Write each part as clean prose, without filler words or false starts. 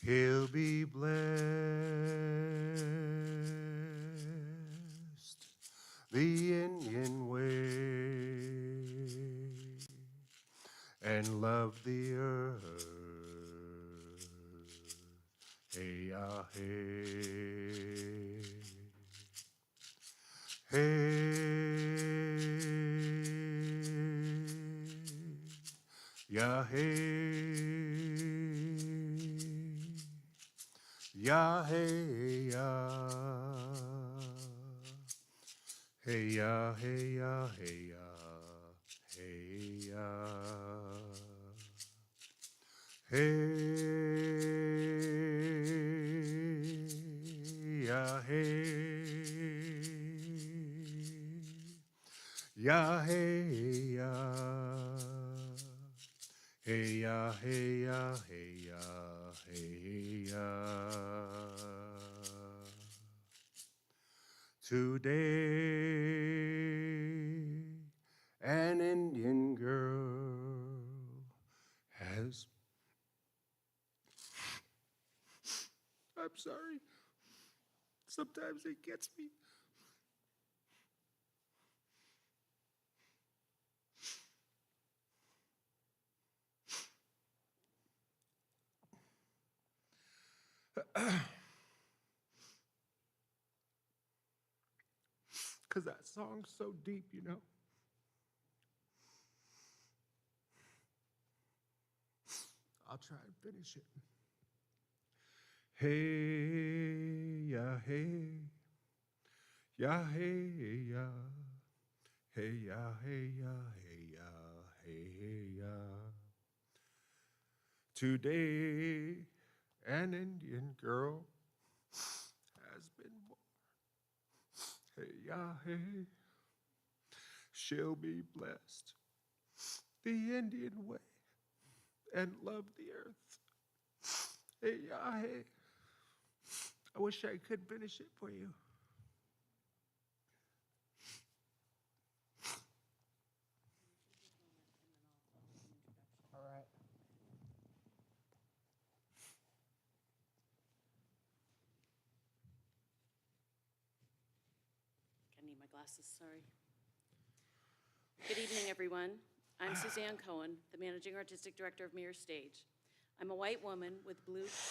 He'll be blessed. The Indian way and love the earth. Hey, ah, hey. Hey, ya, hey, ya, hey, ya, hey, ya, hey, ya, hey, ya, hey, ya, hey, ya, hey. Ya, hey, ya. Hey, ya, hey, ya, hey, ya, hey, ya. Today, an Indian girl has... I'm sorry. Sometimes it gets me. Because that song's so deep, you know. I'll try and finish it. Hey, ya, hey. Ya, hey, ya. Hey, ya, hey, ya, hey, ya, hey, ya. Today, an Indian girl has been born. Hey, ya, hey. She'll be blessed the Indian way and love the earth. Hey, ya, hey. I wish I could finish it for you. All right. I need my glasses, sorry. Good evening, everyone. I'm Suzanne Cohen, the Managing Artistic Director of Mirror Stage. I'm a white woman with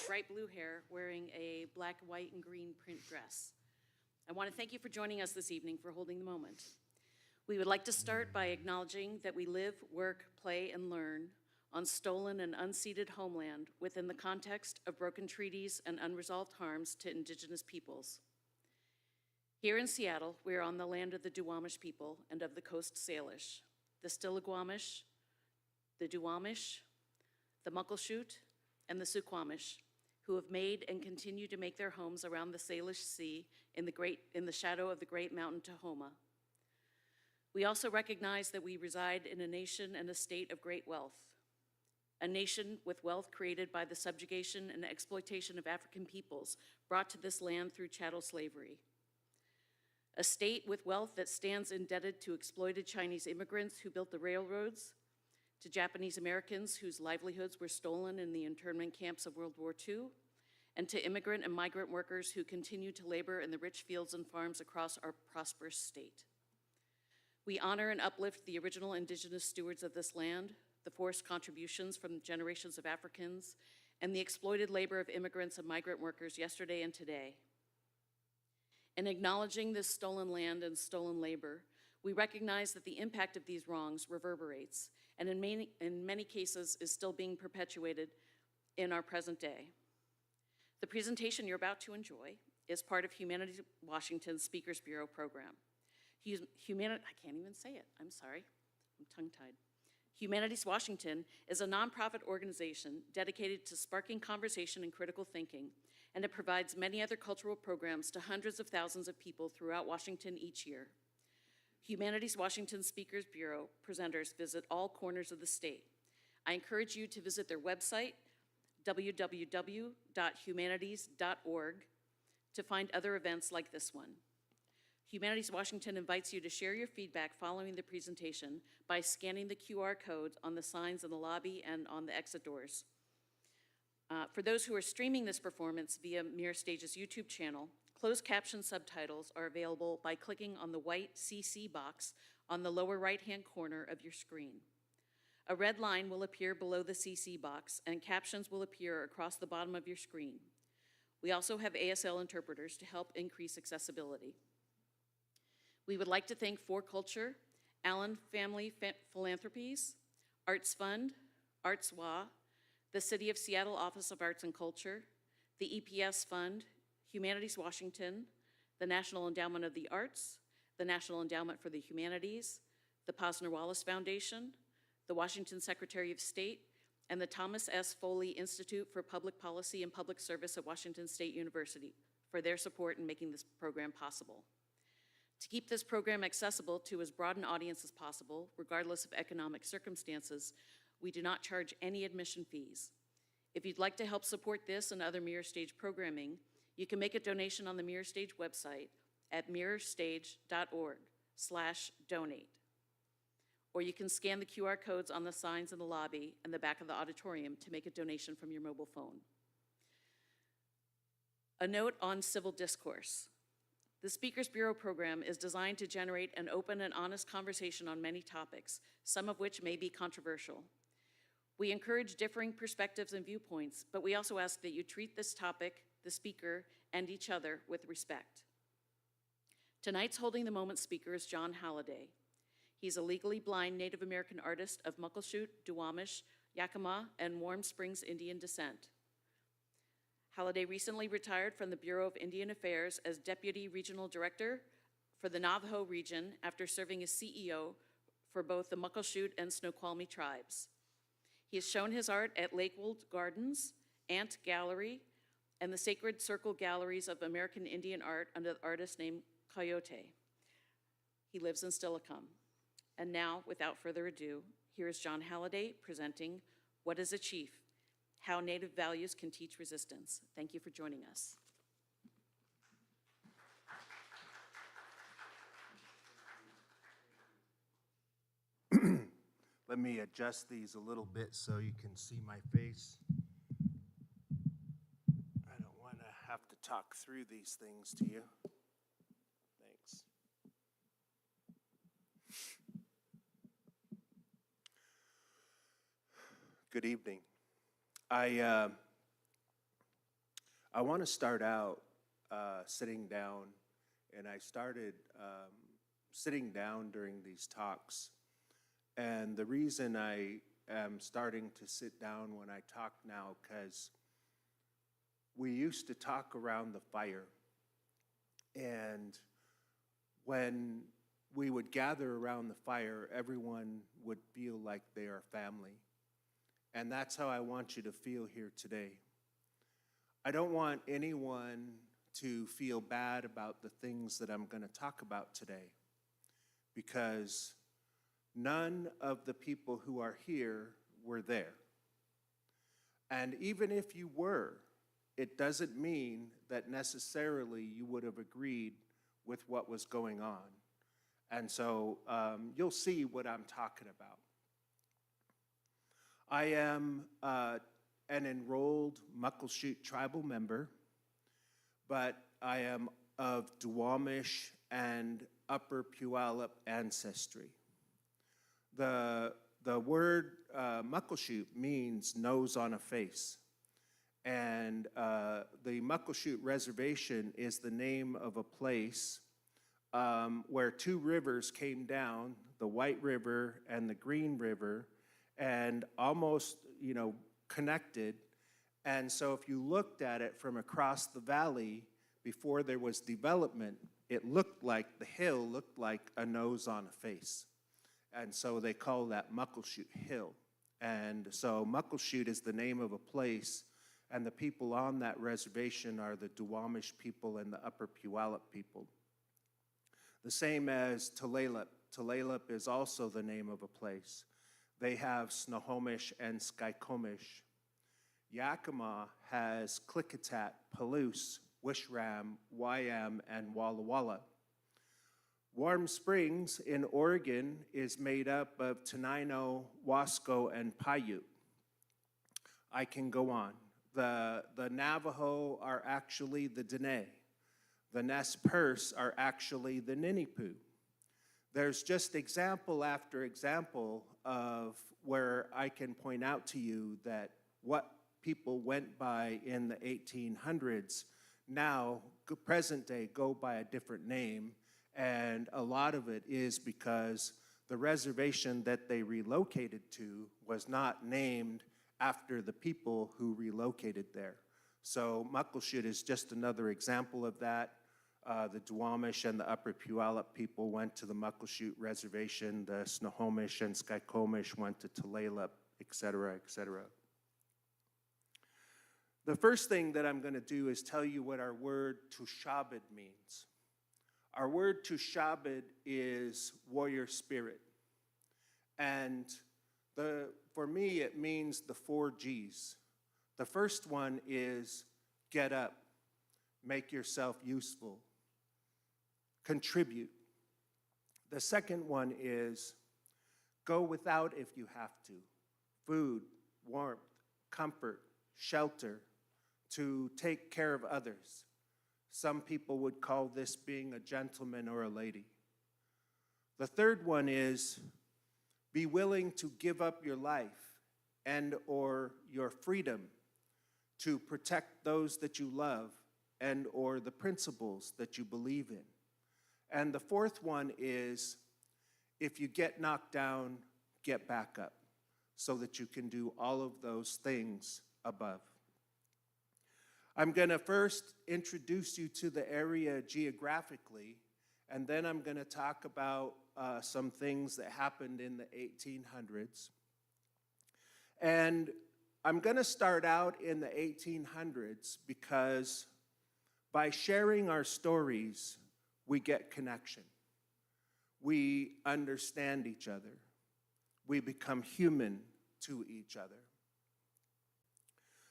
bright blue hair wearing a black, white, and green print dress. I want to thank you for joining us this evening for Holding the Moment. We would like to start by acknowledging that we live, work, play, and learn on stolen and unceded homeland within the context of broken treaties and unresolved harms to Indigenous peoples. Here in Seattle, we are on the land of the Duwamish people and of the Coast Salish, the Stillaguamish, the Duwamish, the Muckleshoot, and the Suquamish, who have made and continue to make their homes around the Salish Sea in the shadow of the great mountain Tahoma. We also recognize that we reside in a nation and a state of great wealth, a nation with wealth created by the subjugation and exploitation of African peoples brought to this land through chattel slavery. A state with wealth that stands indebted to exploited Chinese immigrants who built the railroads, to Japanese Americans whose livelihoods were stolen in the internment camps of World War II, and to immigrant and migrant workers who continue to labor in the rich fields and farms across our prosperous state. We honor and uplift the original Indigenous stewards of this land, the forced contributions from generations of Africans, and the exploited labor of immigrants and migrant workers yesterday and today. In acknowledging this stolen land and stolen labor, we recognize that the impact of these wrongs reverberates and in many cases is still being perpetuated in our present day. The presentation you're about to enjoy is part of Humanities Washington's Speakers Bureau program. I can't even say it, I'm sorry, I'm tongue-tied. Humanities Washington is a nonprofit organization dedicated to sparking conversation and critical thinking, and it provides many other cultural programs to hundreds of thousands of people throughout Washington each year. Humanities Washington Speakers Bureau presenters visit all corners of the state. I encourage you to visit their website, www.humanities.org, to find other events like this one. Humanities Washington invites you to share your feedback following the presentation by scanning the QR code on the signs in the lobby and on the exit doors. For those who are streaming this performance via Mirror Stage's YouTube channel, closed caption subtitles are available by clicking on the white CC box on the lower right-hand corner of your screen. A red line will appear below the CC box, and captions will appear across the bottom of your screen. We also have ASL interpreters to help increase accessibility. We would like to thank For Culture, Allen Family Philanthropies, Arts Fund, ArtsWA, the City of Seattle Office of Arts and Culture, the EPS Fund, Humanities Washington, the National Endowment of the Arts, the National Endowment for the Humanities, the Posner Wallace Foundation, the Washington Secretary of State, and the Thomas S. Foley Institute for Public Policy and Public Service at Washington State University for their support in making this program possible. To keep this program accessible to as broad an audience as possible, regardless of economic circumstances, we do not charge any admission fees. If you'd like to help support this and other Mirror Stage programming, you can make a donation on the Mirror Stage website at mirrorstage.org/donate. Or you can scan the QR codes on the signs in the lobby and the back of the auditorium to make a donation from your mobile phone. A note on civil discourse. The Speakers Bureau program is designed to generate an open and honest conversation on many topics, some of which may be controversial. We encourage differing perspectives and viewpoints, but we also ask that you treat this topic, the speaker, and each other with respect. Tonight's Holding the Moment speaker is John Halliday. He's a legally blind Native American artist of Muckleshoot, Duwamish, Yakima, and Warm Springs Indian descent. Halliday recently retired from the Bureau of Indian Affairs as Deputy Regional Director for the Navajo region after serving as CEO for both the Muckleshoot and Snoqualmie tribes. He has shown his art at Lakewold Gardens, Ant Gallery, and the Sacred Circle Galleries of American Indian Art under the artist named Coyote. He lives in Steilacoom. And now, without further ado, here is John Halliday presenting What is a Chief? How Native Values Can Teach Resistance. Thank you for joining us. Let me adjust these a little bit so you can see my face. I don't want to have to talk through these things to you. Thanks. Good evening. I want to start out sitting down, and I started sitting down during these talks. And the reason I am starting to sit down when I talk now, because we used to talk around the fire. And when we would gather around the fire, everyone would feel like they are family. And that's how I want you to feel here today. I don't want anyone to feel bad about the things that I'm going to talk about today, because none of the people who are here were there. And even if you were, it doesn't mean that necessarily you would have agreed with what was going on. And so you'll see what I'm talking about. I am an enrolled Muckleshoot Tribal member, but I am of Duwamish and Upper Puyallup ancestry. The word Muckleshoot means nose on a face. And the Muckleshoot Reservation is the name of a place where two rivers came down, the White River and the Green River, and almost, connected. And so if you looked at it from across the valley before there was development, it looked like the hill looked like a nose on a face. And so they call that Muckleshoot Hill. And so Muckleshoot is the name of a place, and the people on that reservation are the Duwamish people and the Upper Puyallup people. The same as Tulalip. Tulalip is also the name of a place. They have Snohomish and Skykomish. Yakima has Klickitat, Palouse, Wishram, Wyam, and Walla Walla. Warm Springs in Oregon is made up of Tenino, Wasco, and Paiute. I can go on, The Navajo are actually the Dene. The Nez Perce are actually the Ninipu. There's just example after example of where I can point out to you that what people went by in the 1800s now, present day, go by a different name, and a lot of it is because the reservation that they relocated to was not named after the people who relocated there. So Muckleshoot is just another example of that. The Duwamish and the Upper Puyallup people went to the Muckleshoot Reservation. The Snohomish and Skykomish went to Tulalip, et cetera, et cetera. The first thing that I'm going to do is tell you what our word Tushabed means. Our word Tushabed is warrior spirit. And for me, it means the 4 G's. The first one is get up, make yourself useful, contribute. The second one is go without if you have to. Food, warmth, comfort, shelter, to take care of others. Some people would call this being a gentleman or a lady. The third one is be willing to give up your life and or your freedom to protect those that you love and or the principles that you believe in. And the fourth one is if you get knocked down, get back up so that you can do all of those things above. I'm going to first introduce you to the area geographically, and then I'm going to talk about some things that happened in the 1800s. And I'm going to start out in the 1800s because by sharing our stories, we get connection. We understand each other. We become human to each other.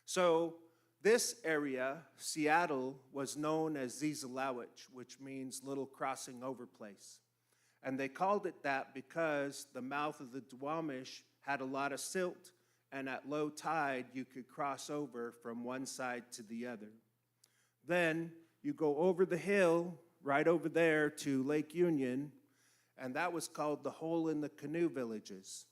So this area, Seattle, was known as Zizalawich, which means little crossing over place. And they called it that because the mouth of the Duwamish had a lot of silt, and at low tide, you could cross over from one side to the other. Then you go over the hill, right over there to Lake Union, and that was called the Hole in the Canoe Villages.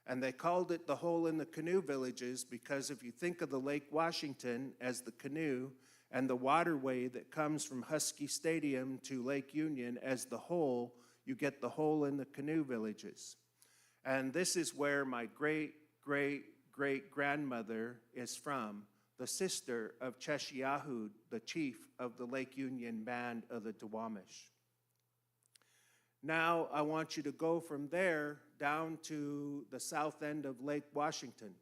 And they called it the Hole in the Canoe Villages because if you think of the Lake Washington as the canoe and the waterway that comes from Husky Stadium to Lake Union as the hole, you get the Hole in the Canoe Villages. And this is where my great-great-great-grandmother is from, the sister of Cheshiahud, the chief of the Lake Union band of the Duwamish. Now I want you to go from there down to the south end of Lake Washington.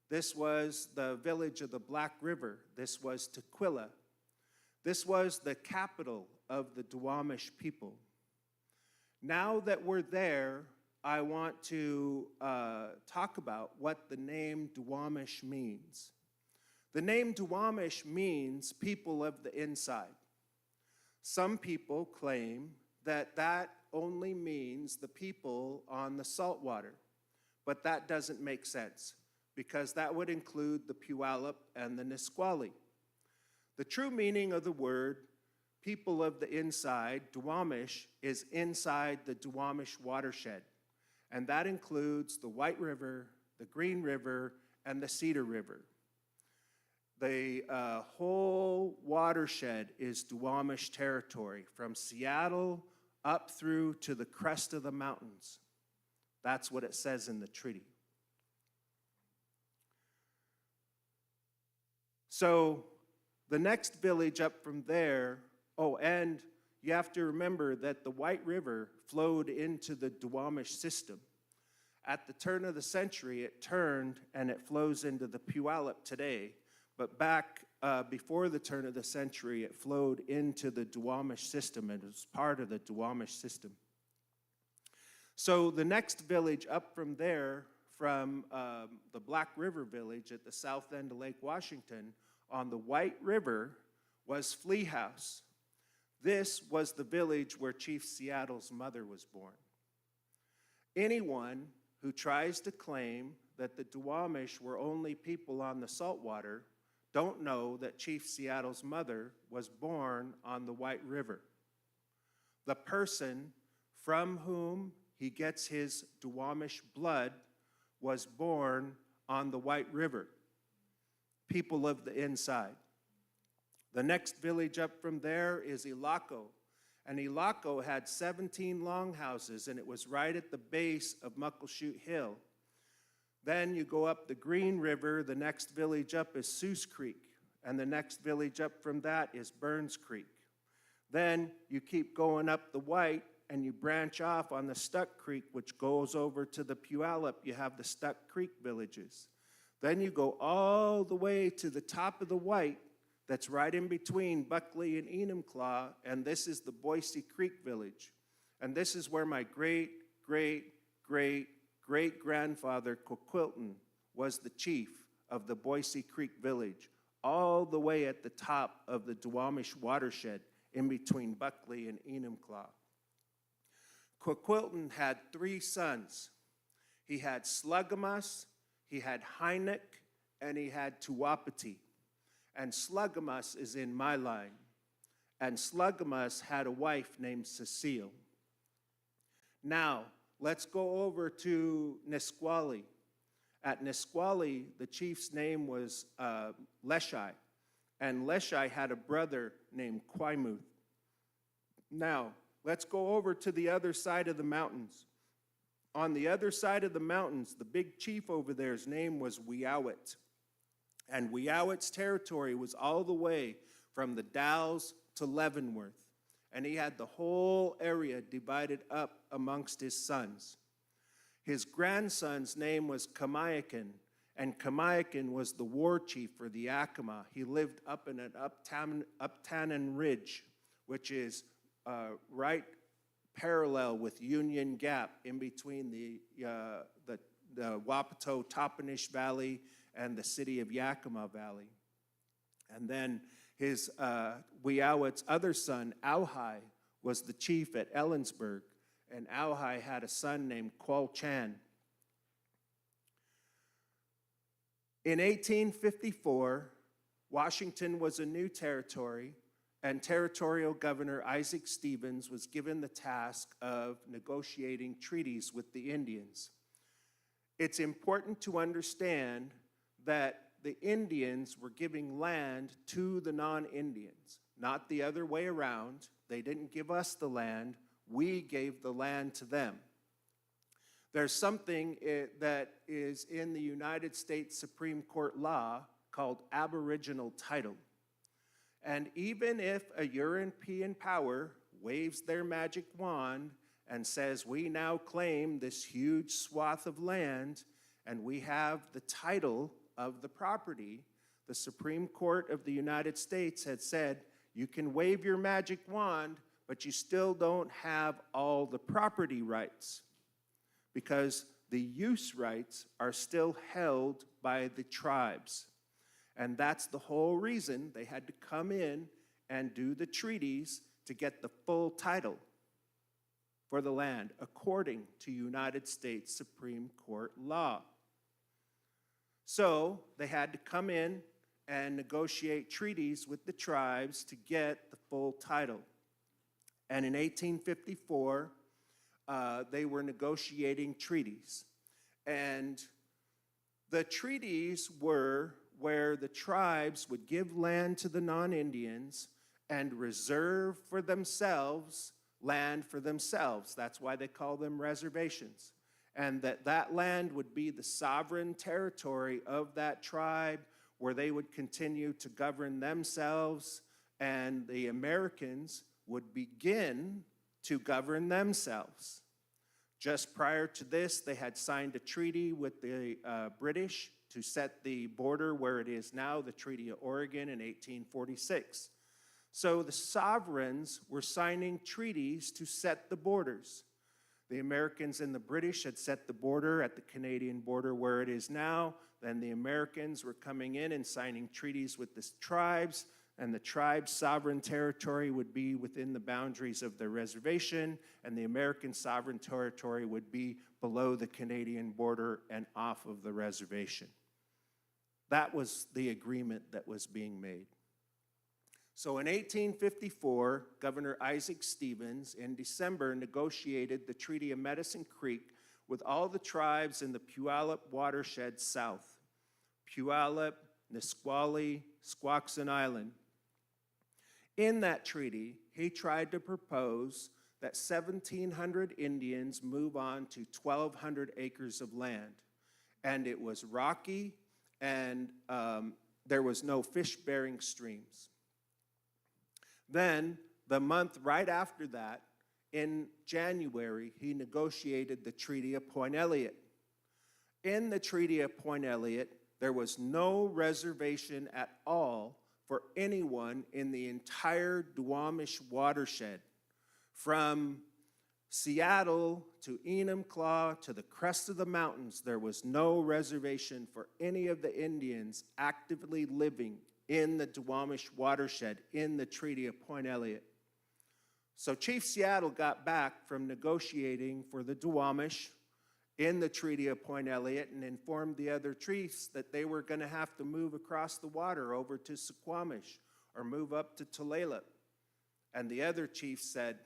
This was the village of the Black River. This was Tequila. This was the capital of the Duwamish people. Now that we're there, I want to talk about what the name Duwamish means. The name Duwamish means people of the inside. Some people claim that that only means the people on the saltwater, but that doesn't make sense because that would include the Puyallup and the Nisqually. The true meaning of the word people of the inside, Duwamish, is inside the Duwamish watershed, and that includes the White River, the Green River, and the Cedar River. The whole watershed is Duwamish territory, from Seattle up through to the crest of the mountains. That's what it says in the treaty. So the next village up from there, oh, and you have to remember that the White River flowed into the Duwamish system. At the turn of the century, it turned and it flows into the Puyallup today. But back before the turn of the century, it flowed into the Duwamish system and it was part of the Duwamish system. So the next village up from there, from the Black River village at the south end of Lake Washington on the White River, was Flea House. This was the village where Chief Seattle's mother was born. Anyone who tries to claim that the Duwamish were only people on the saltwater don't know that Chief Seattle's mother was born on the White River. The person from whom he gets his Duwamish blood was born on the White River. People of the inside. The next village up from there is Ilocos. And Ilocos had 17 longhouses, and it was right at the base of Muckleshoot Hill. Then you go up the Green River, the next village up is Seuss Creek, and the next village up from that is Burns Creek. Then you keep going up the White, and you branch off on the Stuck Creek, which goes over to the Puyallup. You have the Stuck Creek villages. Then you go all the way to the top of the White, that's right in between Buckley and Enumclaw, and this is the Boise Creek Village. And this is where my great-great-great-great-grandfather, Coquilton, was the chief of the Boise Creek Village, all the way at the top of the Duwamish watershed in between Buckley and Enumclaw. Coquilton had 3 sons. He had Sluggamus, he had Hynek, and he had Tuwapati. And Sluggamus is in my line. And Sluggamus had a wife named Cecile. Now, let's go over to Nisqually. At Nisqually, the chief's name was Leshai. And Leshai had a brother named Quimuth. Now, let's go over to the other side of the mountains. On the other side of the mountains, the big chief over there's name was Weowit. And Weowit's territory was all the way from the Dalles to Leavenworth. And he had the whole area divided up amongst his sons. His grandson's name was Kamiakin, and Kamiakin was the war chief for the Yakima. He lived up in an Uptanen Ridge, which is right parallel with Union Gap in between the Wapato Toppenish Valley and the city of Yakima Valley. And then his Weowit's other son, Auhai, was the chief at Ellensburg, and Auhai had a son named Qual Chan. In 1854, Washington was a new territory, and Territorial Governor Isaac Stevens was given the task of negotiating treaties with the Indians. It's important to understand that the Indians were giving land to the non-Indians, not the other way around. They didn't give us the land, we gave the land to them. There's something that is in the United States Supreme Court law called aboriginal title. And even if a European power waves their magic wand and says, we now claim this huge swath of land and we have the title of the property, the Supreme Court of the United States had said, you can wave your magic wand, but you still don't have all the property rights because the use rights are still held by the tribes. And that's the whole reason they had to come in and do the treaties to get the full title for the land according to United States Supreme Court law. So they had to come in and negotiate treaties with the tribes to get the full title. And in 1854, they were negotiating treaties. And the treaties were where the tribes would give land to the non-Indians and reserve for themselves land for themselves. That's why they call them reservations. And that land would be the sovereign territory of that tribe where they would continue to govern themselves, and the Americans would begin to govern themselves. Just prior to this, they had signed a treaty with the British to set the border where it is now, the Treaty of Oregon in 1846. So the sovereigns were signing treaties to set the borders. The Americans and the British had set the border at the Canadian border where it is now. Then the Americans were coming in and signing treaties with the tribes, and the tribe's sovereign territory would be within the boundaries of their reservation, and the American sovereign territory would be below the Canadian border and off of the reservation. That was the agreement that was being made. So in 1854, Governor Isaac Stevens in December negotiated the Treaty of Medicine Creek with all the tribes in the Puyallup watershed south. Puyallup, Nisqually, Squaxin Island. In that treaty, he tried to propose that 1,700 Indians move on to 1,200 acres of land. And it was rocky, and there was no fish-bearing streams. Then, the month right after that, in January, he negotiated the Treaty of Point Elliott. In the Treaty of Point Elliott, there was no reservation at all for anyone in the entire Duwamish watershed, from Seattle to Enumclaw to the crest of the mountains. There was no reservation for any of the Indians actively living in the Duwamish watershed in the Treaty of Point Elliott. So Chief Seattle got back from negotiating for the Duwamish in the Treaty of Point Elliott and informed the other chiefs that they were going to have to move across the water over to Suquamish or move up to Tulalip. And the other chiefs said,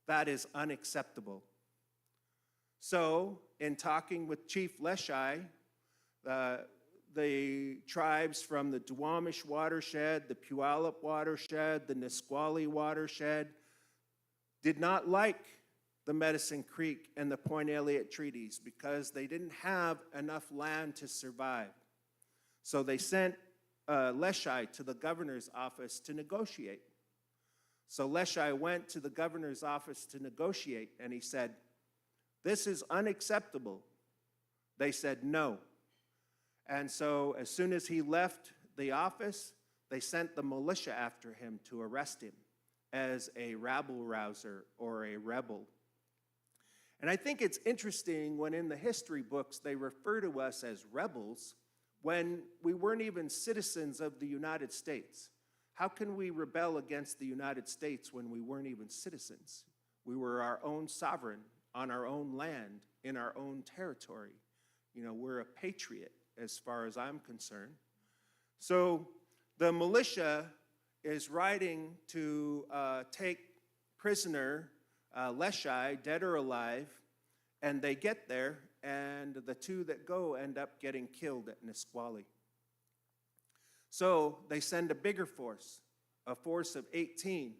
that is unacceptable. So, in talking with Chief Leshai, the tribes from the Duwamish watershed, the Puyallup watershed, the Nisqually watershed, did not like the Medicine Creek and the Point Elliott treaties because they didn't have enough land to survive. So they sent Leshai to the governor's office to negotiate. So Leshai went to the governor's office to negotiate, and he said, "This is unacceptable." They said no. And so as soon as he left the office, they sent the militia after him to arrest him as a rabble-rouser or a rebel. And I think it's interesting when in the history books they refer to us as rebels when we weren't even citizens of the United States. How can we rebel against the United States when we weren't even citizens? We were our own sovereign, on our own land, in our own territory. You know, we're a patriot as far as I'm concerned. So the militia is riding to take prisoner Leshai, dead or alive, and they get there, and the two that go end up getting killed at Nisqually. So they send a bigger force, a force of 18,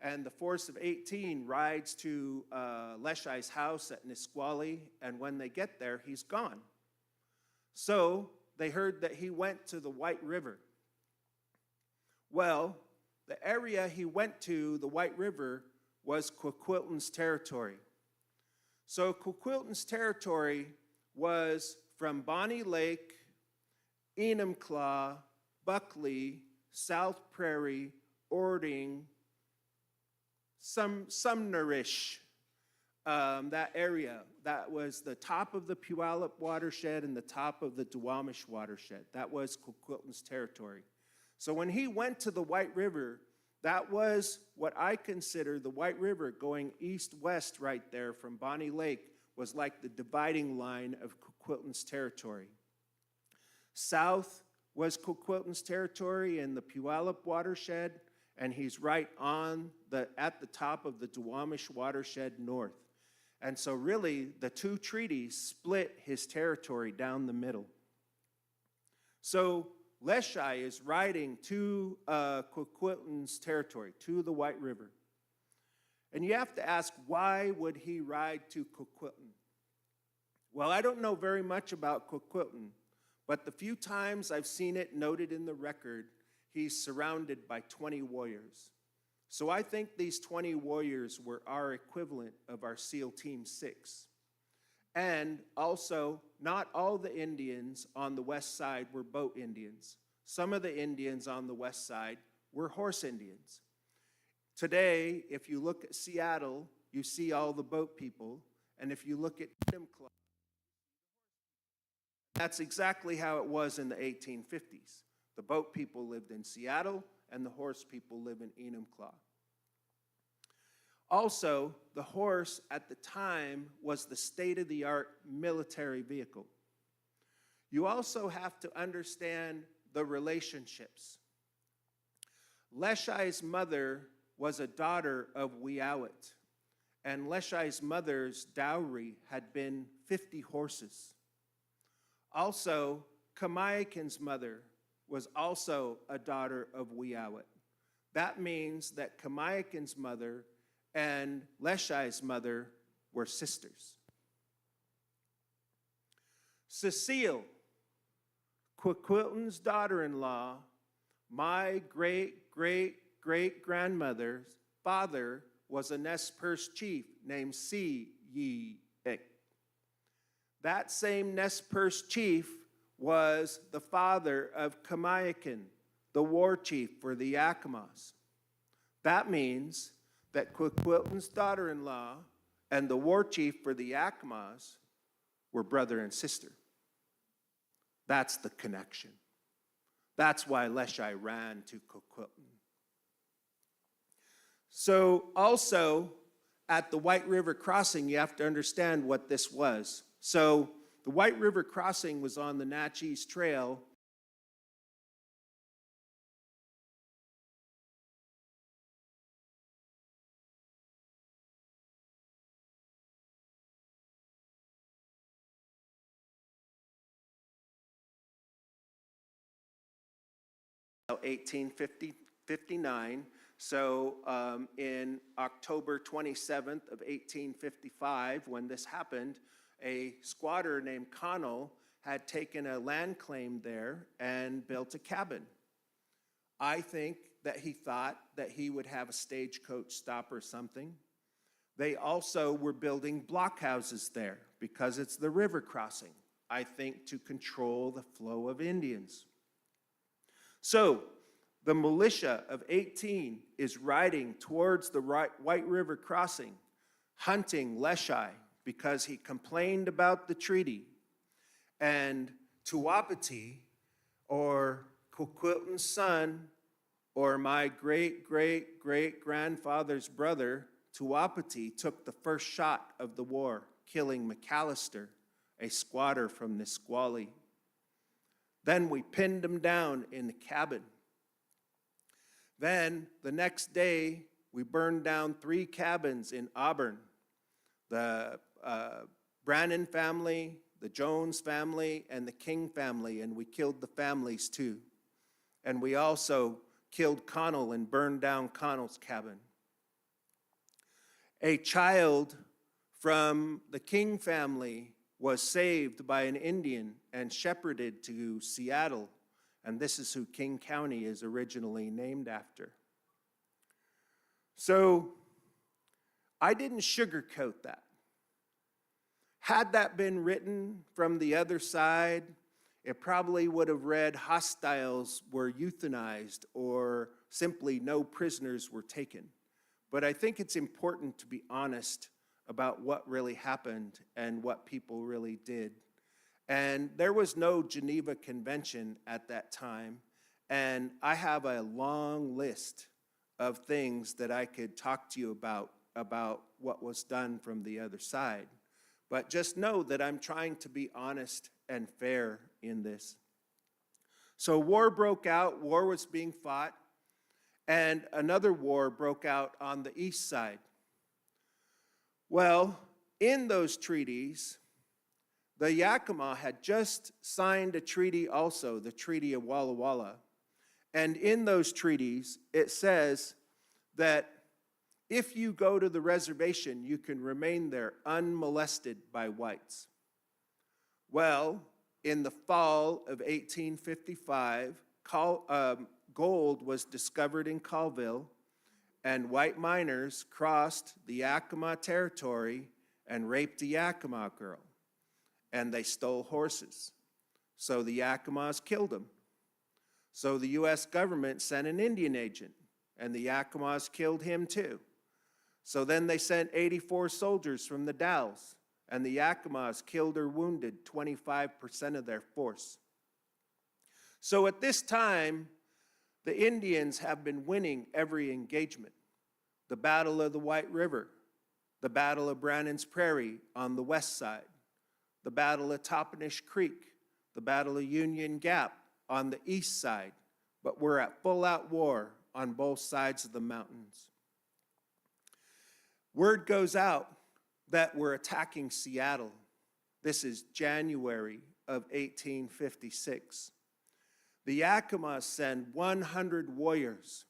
and the force of 18 rides to Leshai's house at Nisqually, and when they get there, he's gone. So they heard that he went to the White River. Well, the area he went to, the White River, was Coquilton's territory. So Coquilton's territory was from Bonnie Lake, Enumclaw, Buckley, South Prairie, Ording, Sumnerish, that area. That was the top of the Puyallup watershed and the top of the Duwamish watershed. That was Coquilton's territory. So when he went to the White River, that was what I consider the White River going east-west right there from Bonnie Lake was like the dividing line of Coquilton's territory. South was Coquilton's territory in the Puyallup watershed, and he's right at the top of the Duwamish watershed north. And so really, the two treaties split his territory down the middle. So Leshai is riding to Coquilton's territory, to the White River. And you have to ask, why would he ride to Coquilton? Well, I don't know very much about Coquilton, but the few times I've seen it noted in the record, he's surrounded by 20 warriors. So I think these 20 warriors were our equivalent of our SEAL Team 6. And also, not all the Indians on the west side were boat Indians. Some of the Indians on the west side were horse Indians. Today, if you look at Seattle, you see all the boat people. And if you look at Enumclaw, that's exactly how it was in the 1850s. The boat people lived in Seattle, and the horse people live in Enumclaw. Also, the horse at the time was the state-of-the-art military vehicle. you also have to understand the relationships. Leshai's mother was a daughter of Weowit, and Leshai's mother's dowry had been 50 horses. Also, Kamayakin's mother was also a daughter of Weowit. That means that Kamayakin's mother and Leshai's mother were sisters. Cecile, Quaquilton's daughter-in-law, my great-great-great-grandmother's father was a Nez Perce chief named Si-Yi-Ik. That same Nez Perce chief was the father of Kamayakin, the war chief for the Yakimas. That means that Quaquilton's daughter-in-law and the war chief for the Yakimas were brother and sister. That's the connection. That's why Leshai ran to Quaquilton. So also, at the White River Crossing, you have to understand what this was. So the White River Crossing was on the Natchez Trail. About 1859. So in October 27th of 1855, when this happened, a squatter named Connell had taken a land claim there and built a cabin. I think that he thought that he would have a stagecoach stop or something. They also were building blockhouses there because it's the river crossing, I think, to control the flow of Indians. So the militia of 18 is riding towards the White River Crossing, hunting Leshai because he complained about the treaty. And Duwamish, or Quaquilton's son, or my great-great-great-grandfather's brother, Duwamish, took the first shot of the war, killing McAllister, a squatter from Nisqually. Then we pinned him down in the cabin. Then the next day, we burned down 3 cabins in Auburn. The Brannon family, the Jones family, and the King family, and we killed the families too. And we also killed Connell and burned down Connell's cabin. A child from the King family was saved by an Indian and shepherded to Seattle, and this is who King County is originally named after. So I didn't sugarcoat that. Had that been written from the other side, it probably would have read hostiles were euthanized or simply no prisoners were taken. But I think it's important to be honest about what really happened and what people really did. And there was no Geneva Convention at that time, and I have a long list of things that I could talk to you about what was done from the other side. But just know that I'm trying to be honest and fair in this. So war broke out, war was being fought, and another war broke out on the east side. Well, in those treaties, the Yakima had just signed a treaty also, the Treaty of Walla Walla. And in those treaties, it says that if you go to the reservation, you can remain there unmolested by whites. Well, in the fall of 1855, gold was discovered in Colville, and white miners crossed the Yakima territory and raped a Yakima girl. And they stole horses. So the Yakimas killed them. So the U.S. government sent an Indian agent, and the Yakimas killed him too. So then they sent 84 soldiers from the Dalles, and the Yakimas killed or wounded 25% of their force. So at this time, the Indians have been winning every engagement. The Battle of the White River, the Battle of Brannan's Prairie on the west side, the Battle of Toppenish Creek, the Battle of Union Gap on the east side, but we're at full-out war on both sides of the mountains. Word goes out that we're attacking Seattle. This is January of 1856. The Yakima send 100 warriors.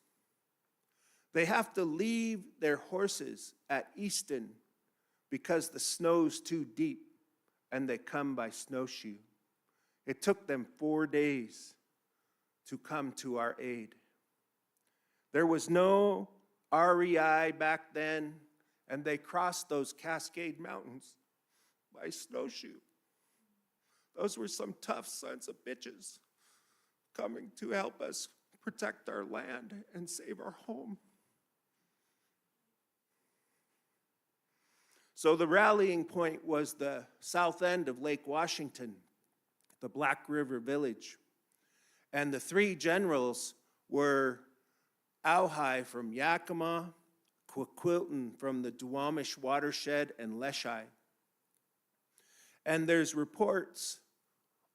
They have to leave their horses at Easton because the snow's too deep, and they come by snowshoe. It took them 4 days to come to our aid. There was no REI back then, and they crossed those Cascade Mountains by snowshoe. Those were some tough sons of bitches coming to help us protect our land and save our home. So the rallying point was the south end of Lake Washington, the Black River Village. And the three generals were Auhai from Yakima, Quilton from the Duwamish watershed, and Leshai. And there's reports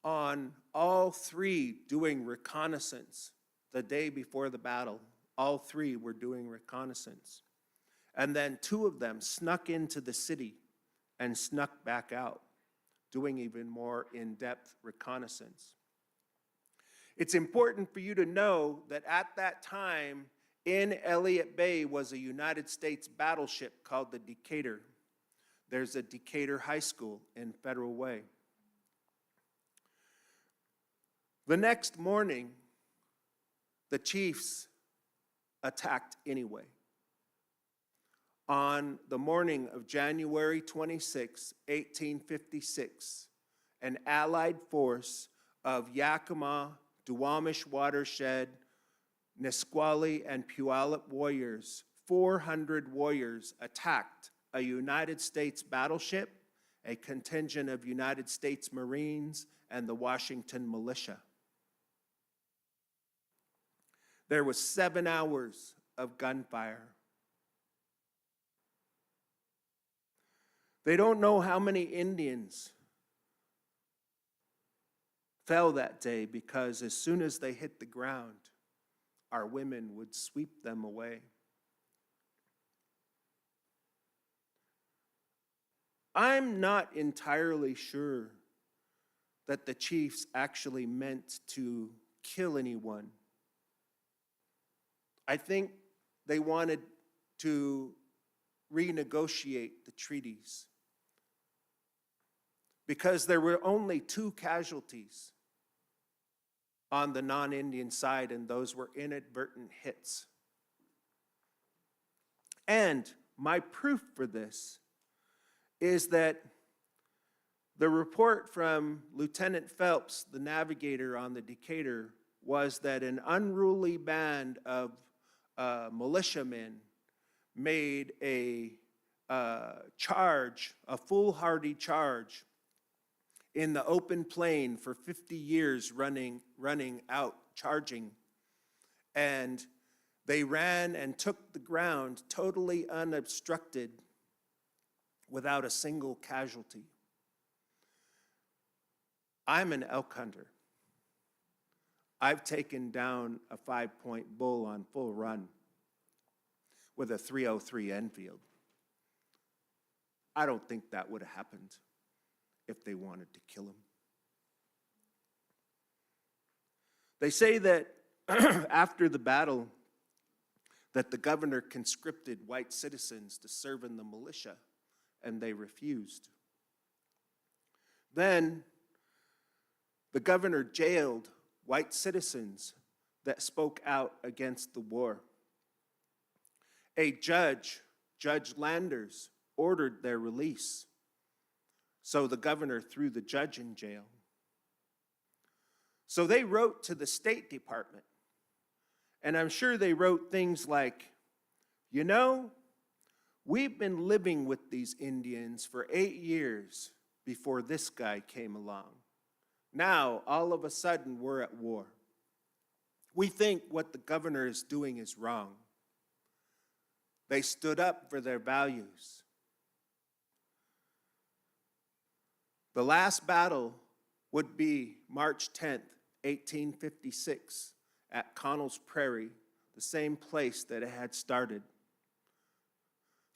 on all three doing reconnaissance the day before the battle. All three were doing reconnaissance. And then two of them snuck into the city and snuck back out, doing even more in-depth reconnaissance. It's important for you to know that at that time, in Elliott Bay was a United States battleship called the Decatur. There's a Decatur High School in Federal Way. The next morning, the chiefs attacked anyway. On the morning of January 26, 1856, an allied force of Yakima, Duwamish watershed, Nisqually, and Puyallup warriors, 400 warriors, attacked a United States battleship, a contingent of United States Marines, and the Washington militia. There was 7 hours of gunfire. They don't know how many Indians fell that day because as soon as they hit the ground, our women would sweep them away. I'm not entirely sure that the chiefs actually meant to kill anyone. I think they wanted to renegotiate the treaties because there were only 2 casualties on the non-Indian side, and those were inadvertent hits. And my proof for this is that the report from Lieutenant Phelps, the navigator on the Decatur, was that an unruly band of militiamen made a charge, a foolhardy charge, in the open plain for 50 years running out, charging. And they ran and took the ground totally unobstructed without a single casualty. I'm an elk hunter. I've taken down a 5-point bull on full run with a .303 Enfield. I don't think that would have happened if they wanted to kill him. They say that after the battle, that the governor conscripted white citizens to serve in the militia, and they refused. Then the governor jailed white citizens that spoke out against the war. A judge, Judge Landers, ordered their release. So the governor threw the judge in jail. So they wrote to the State Department, and I'm sure they wrote things like, you know, we've been living with these Indians for 8 years before this guy came along. Now, all of a sudden, we're at war. We think what the governor is doing is wrong. They stood up for their values. The last battle would be March 10th, 1856, at Connell's Prairie, the same place that it had started.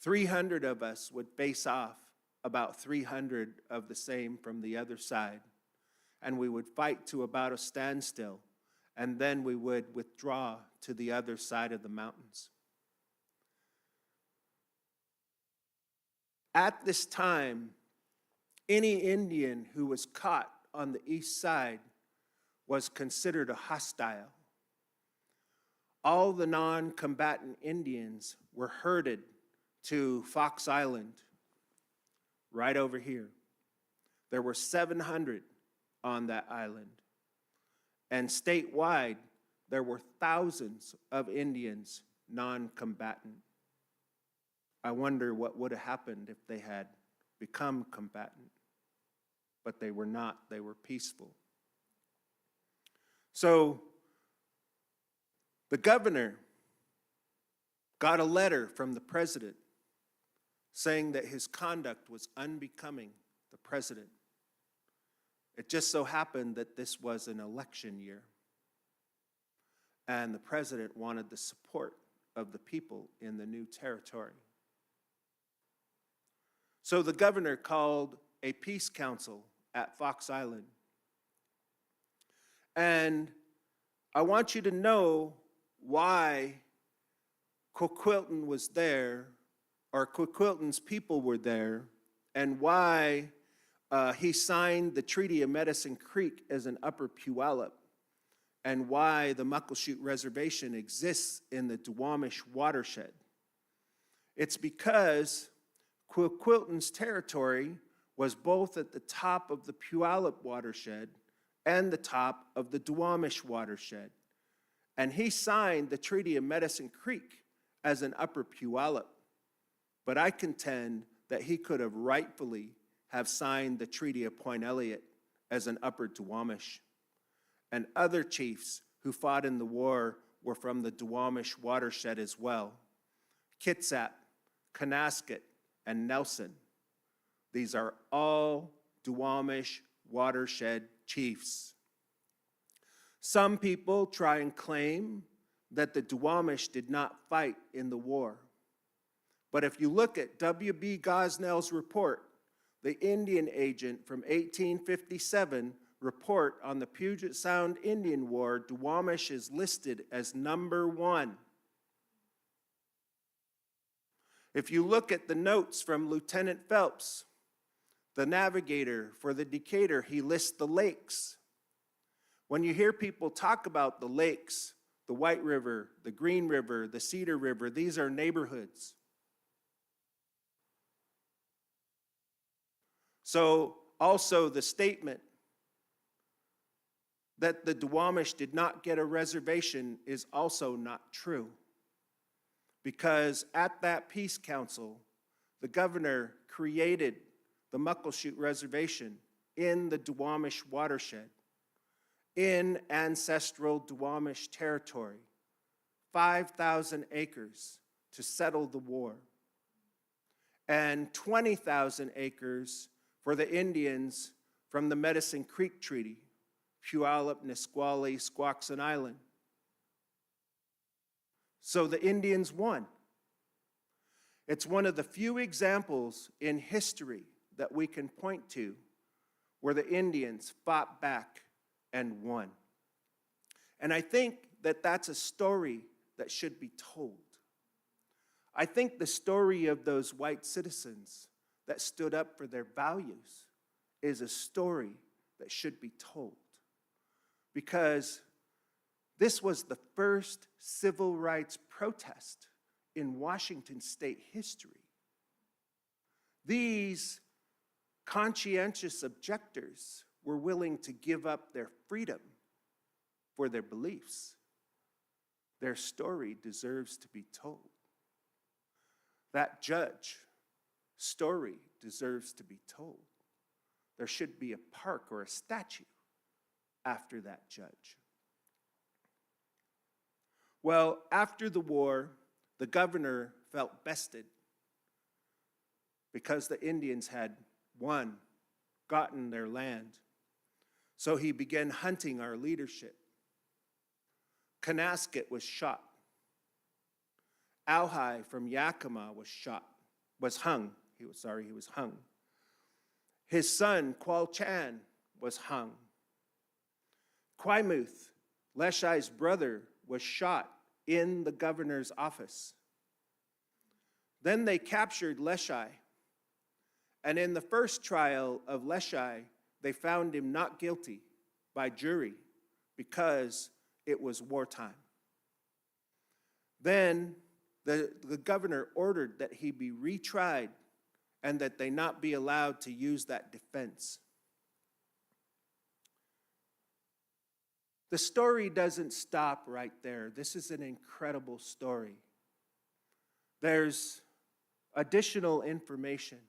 300 of us would face off, about 300 of the same from the other side, and we would fight to about a standstill, and then we would withdraw to the other side of the mountains. At this time, any Indian who was caught on the east side was considered a hostile. All the non-combatant Indians were herded to Fox Island, right over here. There were 700 on that island. And statewide, there were thousands of Indians non-combatant. I wonder what would have happened if they had become combatant. But they were not, they were peaceful. So the governor got a letter from the president saying that his conduct was unbecoming the president. It just so happened that this was an election year, and the president wanted the support of the people in the new territory. So the governor called a peace council at Fox Island. And I want you to know why Coquilton was there, or Coquilton's people were there, and why he signed the Treaty of Medicine Creek as an Upper Puyallup, and why the Muckleshoot Reservation exists in the Duwamish watershed. It's because Coquilton's territory was both at the top of the Puyallup watershed and the top of the Duwamish watershed. And he signed the Treaty of Medicine Creek as an Upper Puyallup. But I contend that he could have rightfully have signed the Treaty of Point Elliott as an Upper Duwamish. And other chiefs who fought in the war were from the Duwamish watershed as well. Kitsap, Canasket, and Nelson. These are all Duwamish watershed chiefs. Some people try and claim that the Duwamish did not fight in the war. But if you look at W.B. Gosnell's report, the Indian agent from 1857 report on the Puget Sound Indian War, Duwamish is listed as number 1. If you look at the notes from Lieutenant Phelps, the navigator for the Decatur, he lists the lakes. When you hear people talk about the lakes, the White River, the Green River, the Cedar River, these are neighborhoods. So also the statement that the Duwamish did not get a reservation is also not true. Because at that peace council, the governor created the Muckleshoot Reservation in the Duwamish watershed, in ancestral Duwamish territory, 5,000 acres to settle the war, and 20,000 acres for the Indians from the Medicine Creek Treaty, Puyallup, Nisqually, Squaxin Island. So the Indians won. It's one of the few examples in history that we can point to where the Indians fought back and won. And I think that that's a story that should be told. I think the story of those white citizens that stood up for their values is a story that should be told. Because this was the first civil rights protest in Washington state history. These conscientious objectors were willing to give up their freedom for their beliefs. Their story deserves to be told. That judge's story deserves to be told. There should be a park or a statue after that judge. Well, after the war, the governor felt bested because the Indians had won, gotten their land. So he began hunting our leadership. Kanasket was shot. Auhai from Yakima was hung. He was hung. His son, Kual Chan, was hung. Quaimuth, Leshai's brother, was shot in the governor's office. Then they captured Leshai, and in the first trial of Leshai, they found him not guilty by jury because it was wartime. Then the governor ordered that he be retried and that they not be allowed to use that defense. The story doesn't stop right there. This is an incredible story. There's additional information.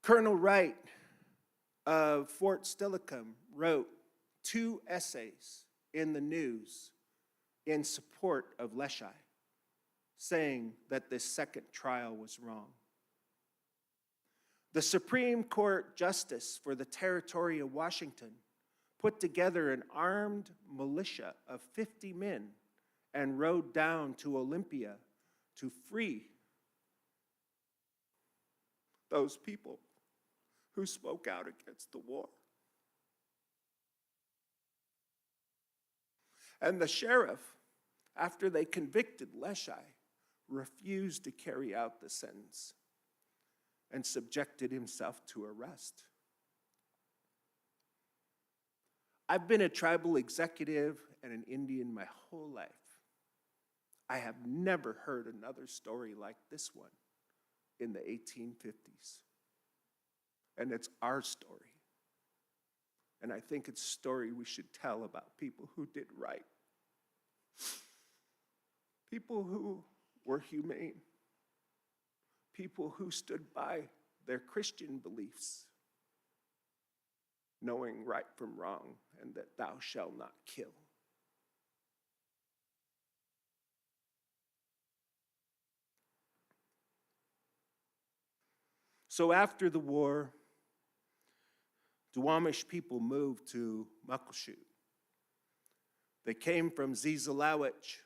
Colonel Wright of Fort Steilacoom wrote 2 essays in the news in support of Leshai, saying that this second trial was wrong. The Supreme Court Justice for the Territory of Washington put together an armed militia of 50 men and rode down to Olympia to free those people who spoke out against the war. And the sheriff, after they convicted Leshai, refused to carry out the sentence and subjected himself to arrest. I've been a tribal executive and an Indian my whole life. I have never heard another story like this one in the 1850s. And it's our story. And I think it's a story we should tell about people who did right. People who were humane. People who stood by their Christian beliefs, knowing right from wrong, and that thou shalt not kill. So after the war, Duwamish people moved to Muckleshoot. They came from Zizalawich.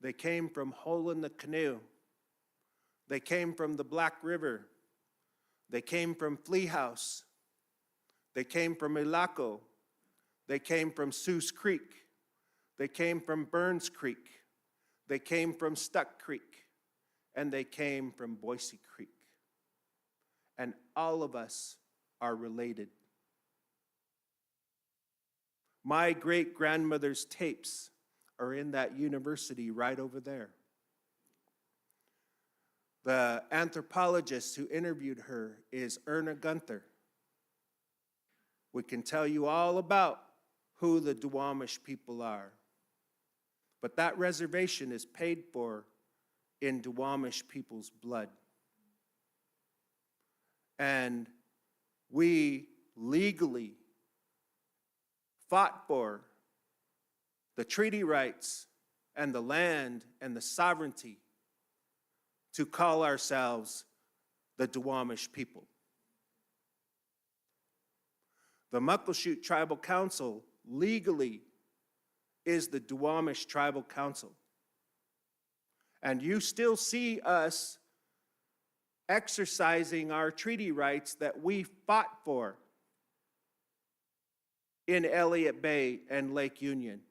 They came from Hole in the Canoe. They came from the Black River. They came from Flea House. They came from Ilaco. They came from Seuss Creek. They came from Burns Creek. They came from Stuck Creek. And they came from Boise Creek. And all of us are related. My great-grandmother's tapes are in that university right over there. The anthropologist who interviewed her is Erna Gunther. We can tell you all about who the Duwamish people are. But that reservation is paid for in Duwamish people's blood. And we legally fought for the treaty rights and the land and the sovereignty to call ourselves the Duwamish people. The Muckleshoot Tribal Council legally is the Duwamish Tribal Council. And you still see us exercising our treaty rights that we fought for in Elliott Bay and Lake Union.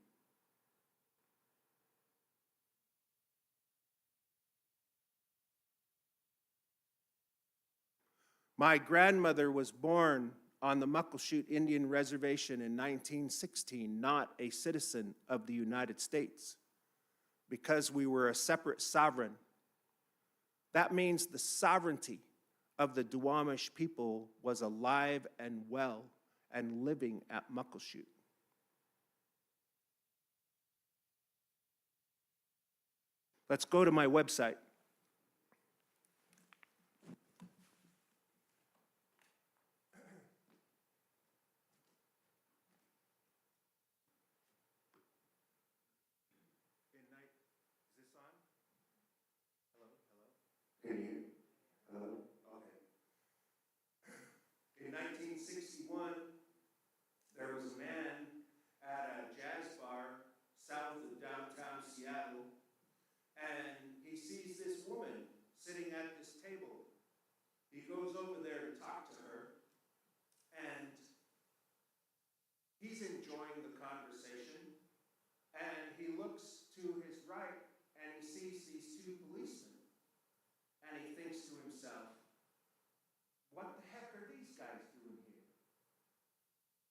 My grandmother was born on the Muckleshoot Indian Reservation in 1916, not a citizen of the United States, because we were a separate sovereign. That means the sovereignty of the Duwamish people was alive and well and living at Muckleshoot. Let's go to my website. Can you? Hello? Okay. In 1916, he goes over there to talk to her, and he's enjoying the conversation, and he looks to his right, and he sees these two policemen, and he thinks to himself, what the heck are these guys doing here?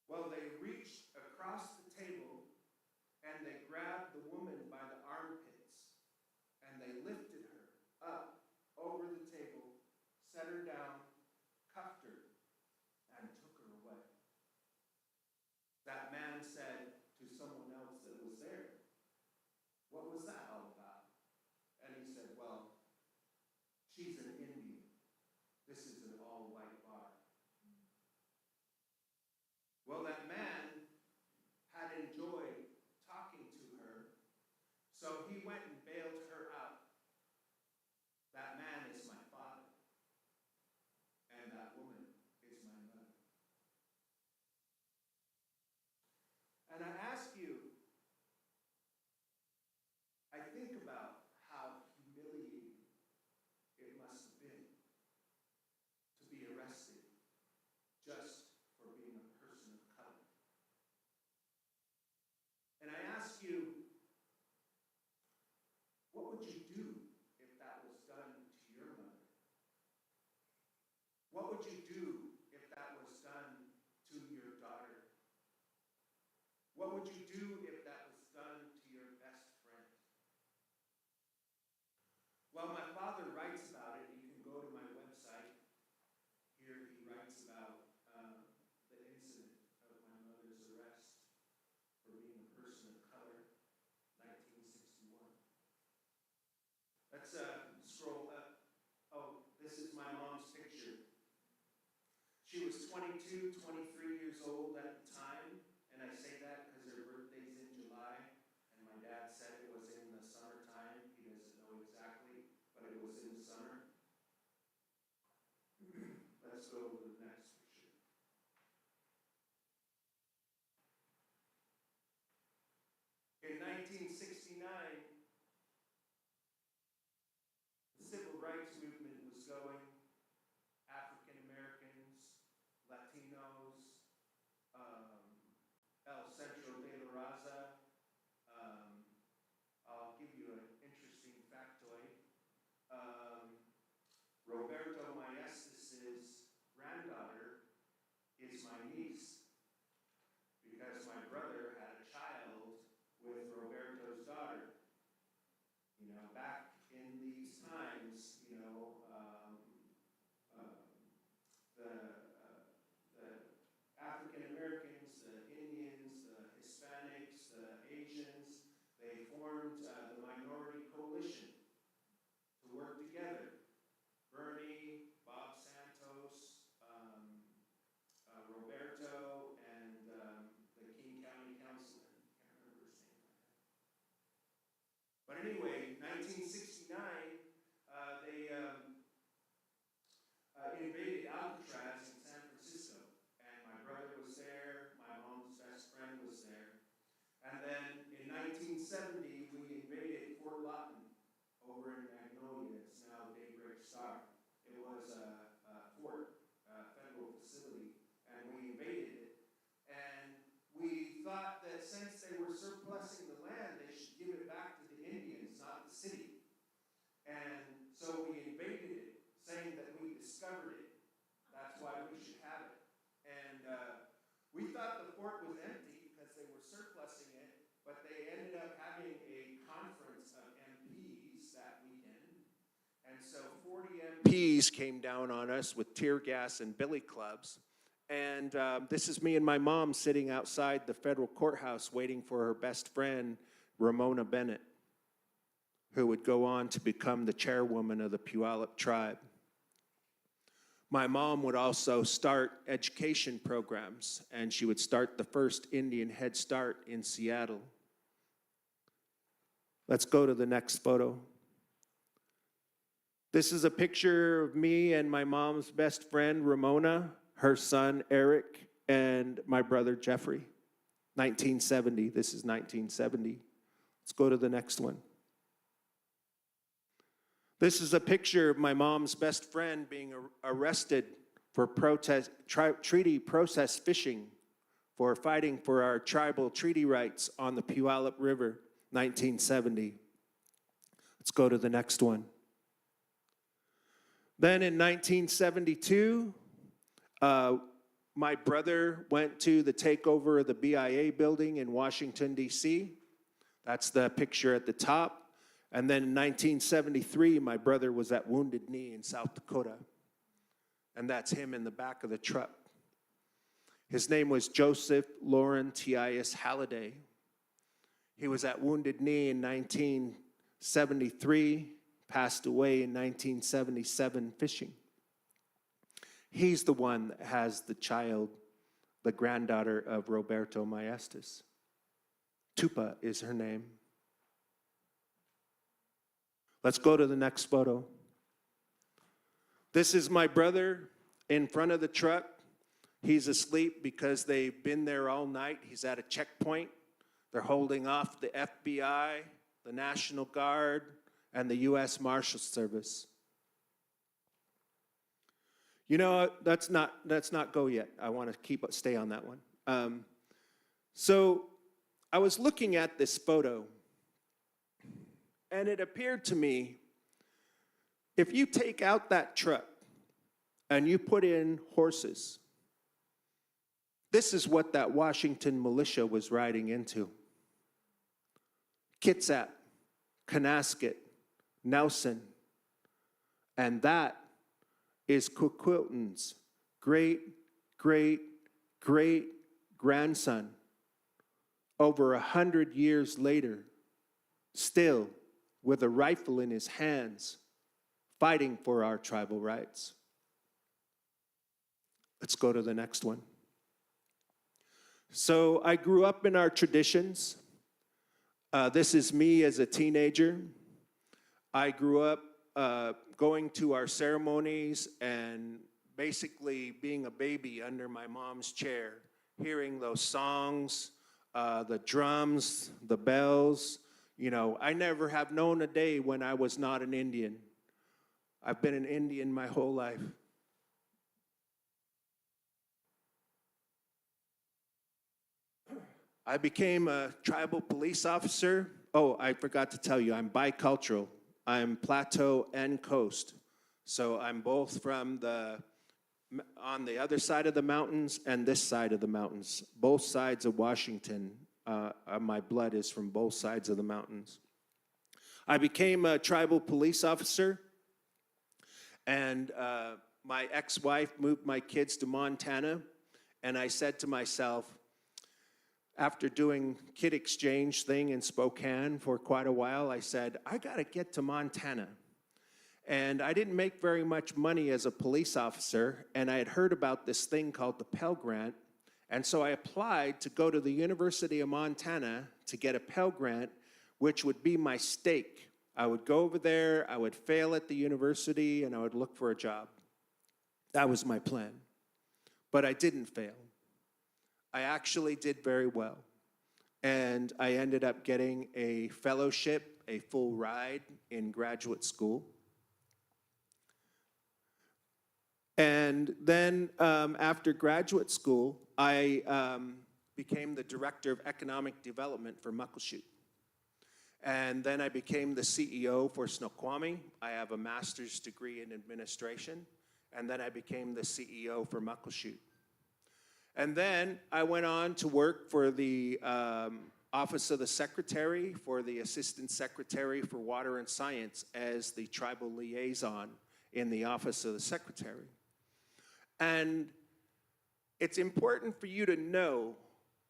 Well, they reached across the table, and they grabbed the woman by the armpits, and they lifted her up over the table, set her down, cuffed her, and took her away. That man said to someone else that was there, what was that all about? And he said, well, she's an Indian. This is an all-white bar. Well, that man had enjoyed talking to her, so he went and bailed her out. That man is my father, and that woman is my mother. And I ask you, I think about how humiliating it must have been to be arrested just for being a person of color. And I ask you, what would you do if that was done to your mother? What would you do if that was done to your daughter? What would you do if that was done to your best friend? Well, my father writes about it. You can go to my website. Here he writes about the incident of my mother's arrest for being a person of color, 1961. Let's scroll up. Oh, this is my mom's picture. She was 22, 23 years old at the time, and I say that because her birthday's in July, and my dad said it was in the summertime. He doesn't know exactly, but it was in the summer. Let's go to the next picture. In 1969, the civil rights movement was going. African Americans, Latinos, El Centro de la Raza. I'll give you an interesting factoid. Roberto Maestas' granddaughter is my niece because my brother had a child with Roberto's daughter. You know, back in these times, you know, the African Americans, the Indians, the Hispanics, the Asians, they formed the Minority Coalition to work together. Bernie, Bob Santos, Roberto, and the King County Councilman. Can't remember his name right now. But anyway, 1969, they invaded Alcatraz in San Francisco, and my brother was there, my mom's best friend was there. And then in 1970, we invaded Fort Lawton over in Magnolia. It's now Daybreak Star. It was a fort, a federal facility, and we invaded it. And we thought that since they were surplusing the land, they should give it back to the Indians, not the city. And so we invaded it, saying that we discovered it. That's why we should have it. And we thought the fort was empty because they were surplusing it, but they ended up having a conference of MPs that weekend. And so 40 MPs came down on us with tear gas and billy clubs. And this is me and my mom sitting outside the federal courthouse waiting for her best friend, Ramona Bennett, who would go on to become the chairwoman of the Puyallup tribe. My mom would also start education programs, and she would start the first Indian Head Start in Seattle. Let's go to the next photo. This is a picture of me and my mom's best friend, Ramona, her son, Eric, and my brother, Jeffrey. 1970. This is 1970. Let's go to the next one. This is a picture of my mom's best friend being arrested for treaty process fishing, for fighting for our tribal treaty rights on the Puyallup River, 1970. Let's go to the next one. Then in 1972, my brother went to the takeover of the BIA building in Washington, D.C. That's the picture at the top. And then in 1973, my brother was at Wounded Knee in South Dakota. And that's him in the back of the truck. His name was Joseph Laurentius Halliday. He was at Wounded Knee in 1973, passed away in 1977 fishing. He's the one that has the child, the granddaughter of Roberto Maestas. Tupa is her name. Let's go to the next photo. This is my brother in front of the truck. He's asleep because they've been there all night. He's at a checkpoint. They're holding off the FBI, the National Guard, and the U.S. Marshal Service. You know, let's not go yet. I want to stay on that one. So I was looking at this photo, and it appeared to me, if you take out that truck and you put in horses, this is what that Washington militia was riding into. Kitsap, Canasket, Nelson, and that is Coquitlam's great-great-great-grandson, over 100 years later, still with a rifle in his hands, fighting for our tribal rights. Let's go to the next one. So I grew up in our traditions. This is me as a teenager. I grew up going to our ceremonies and basically being a baby under my mom's chair, hearing those songs, the drums, the bells. You know, I never have known a day when I was not an Indian. I've been an Indian my whole life. I became a tribal police officer. Oh, I forgot to tell you, I'm bicultural. I'm Plateau and Coast. So I'm both from on the other side of the mountains and this side of the mountains. Both sides of Washington, my blood is from both sides of the mountains. I became a tribal police officer, and my ex-wife moved my kids to Montana, and I said to myself, after doing kid exchange thing in Spokane for quite a while, I said, I gotta get to Montana. And I didn't make very much money as a police officer, and I had heard about this thing called the Pell Grant, and so I applied to go to the University of Montana to get a Pell Grant, which would be my stake. I would go over there, I would fail at the university, and I would look for a job. That was my plan. But I didn't fail. I actually did very well. And I ended up getting a fellowship, a full ride in graduate school. And then after graduate school, I became the director of economic development for Muckleshoot. And then I became the CEO for Snoqualmie. I have a master's degree in administration. And then I became the CEO for Muckleshoot. And then I went on to work for the Office of the Secretary, for the Assistant Secretary for Water and Science as the tribal liaison in the Office of the Secretary. And it's important for you to know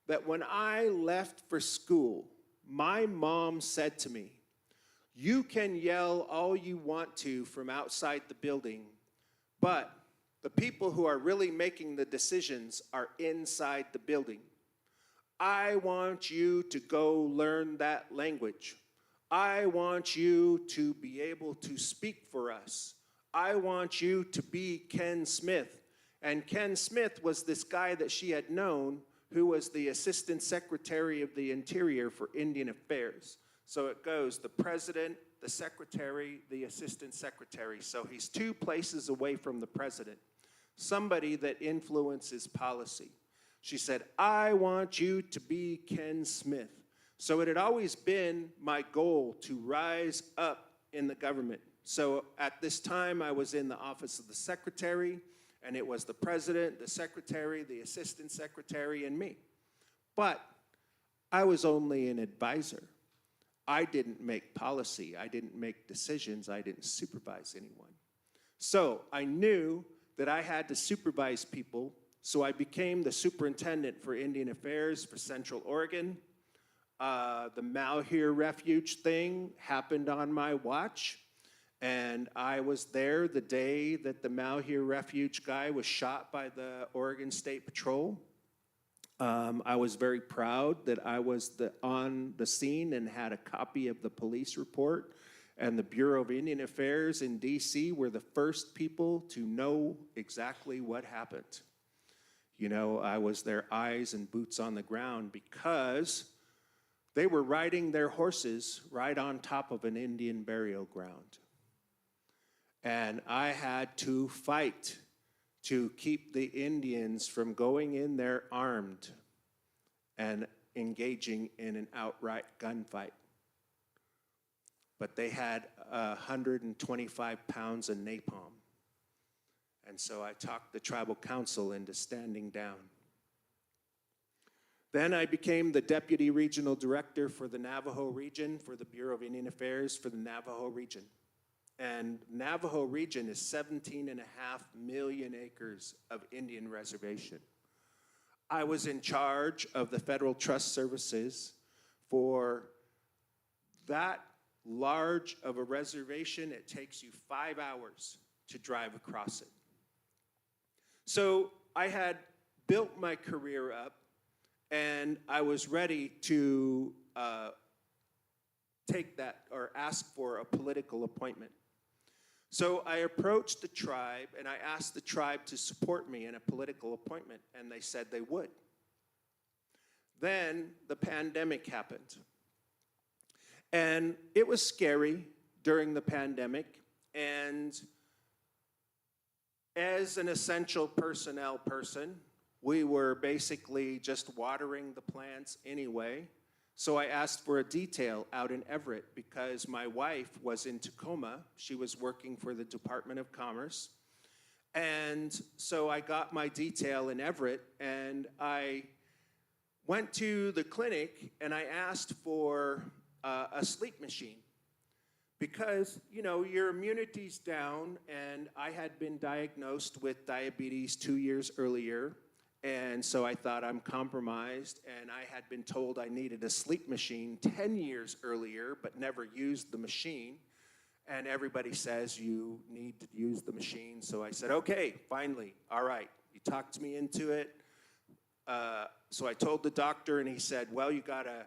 that when I left for school, my mom said to me, you can yell all you want to from outside the building, but the people who are really making the decisions are inside the building. I want you to go learn that language. I want you to be able to speak for us. I want you to be Ken Smith. And Ken Smith was this guy that she had known who was the Assistant Secretary of the Interior for Indian Affairs. So it goes the president, the secretary, the assistant secretary. So he's 2 places away from the president, somebody that influences policy. She said, I want you to be Ken Smith. So it had always been my goal to rise up in the government. So at this time, I was in the office of the secretary, and it was the president, the secretary, the assistant secretary, and me. But I was only an advisor. I didn't make policy. I didn't make decisions. I didn't supervise anyone. So I knew that I had to supervise people, so I became the superintendent for Indian Affairs for Central Oregon. The Malheur Refuge thing happened on my watch, and I was there the day that the Malheur Refuge guy was shot by the Oregon State Patrol. I was very proud that I was on the scene and had a copy of the police report, and the Bureau of Indian Affairs in D.C. were the first people to know exactly what happened. You know, I was their eyes and boots on the ground because they were riding their horses right on top of an Indian burial ground. And I had to fight to keep the Indians from going in there armed and engaging in an outright gunfight. But they had 125 pounds of napalm. And so I talked the tribal council into standing down. Then I became the deputy regional director for the Navajo region for the Bureau of Indian Affairs for the Navajo region. And Navajo region is 17.5 million acres of Indian reservation. I was in charge of the federal trust services for that large of a reservation. It takes you 5 hours to drive across it. So I had built my career up, and I was ready to take that or ask for a political appointment. So I approached the tribe, and I asked the tribe to support me in a political appointment, and they said they would. Then the pandemic happened. And it was scary during the pandemic, and as an essential personnel person, we were basically just watering the plants anyway. So I asked for a detail out in Everett because my wife was in Tacoma. She was working for the Department of Commerce. And so I got my detail in Everett, and I went to the clinic and I asked for a sleep machine because, you know, your immunity's down, and I had been diagnosed with diabetes 2 years earlier. And so I thought I'm compromised, and I had been told I needed a sleep machine 10 years earlier, but never used the machine. And everybody says you need to use the machine. So I said, okay, finally, all right. You talked me into it. So I told the doctor, and he said, well, you gotta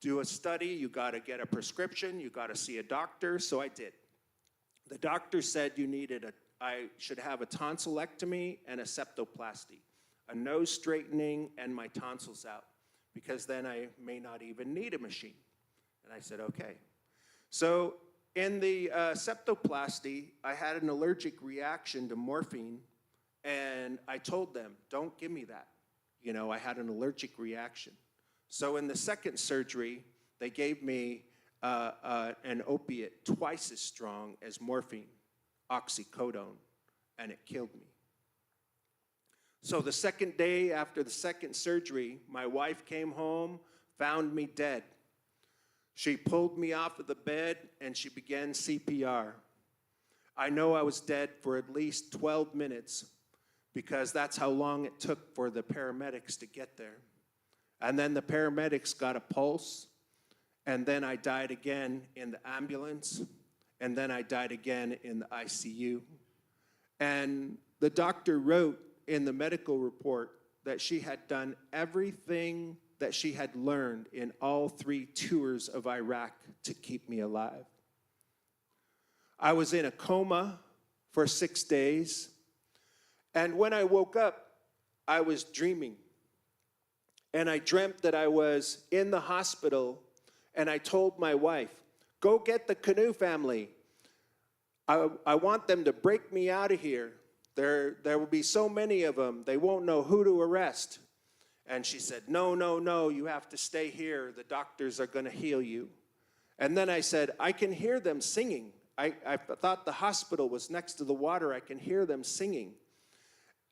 do a study, you gotta get a prescription, you gotta see a doctor. So I did. The doctor said I should have a tonsillectomy and a septoplasty, a nose straightening and my tonsils out, because then I may not even need a machine. And I said, okay. So in the septoplasty, I had an allergic reaction to morphine, and I told them, don't give me that. You know, I had an allergic reaction. So in the second surgery, they gave me an opiate twice as strong as morphine, oxycodone, and it killed me. So the second day after the second surgery, my wife came home, found me dead. She pulled me off of the bed, and she began CPR. I know I was dead for at least 12 minutes because that's how long it took for the paramedics to get there. And then the paramedics got a pulse, and then I died again in the ambulance, and then I died again in the ICU. And the doctor wrote in the medical report that she had done everything that she had learned in all 3 tours of Iraq to keep me alive. I was in a coma for 6 days, and when I woke up, I was dreaming. And I dreamt that I was in the hospital, And I told my wife, go get the Canoe family. I want them to break me out of here. There will be so many of them, they won't know who to arrest. And she said, no, no, no, you have to stay here. The doctors are going to heal you. And then I said, I can hear them singing. I thought the hospital was next to the water. I can hear them singing.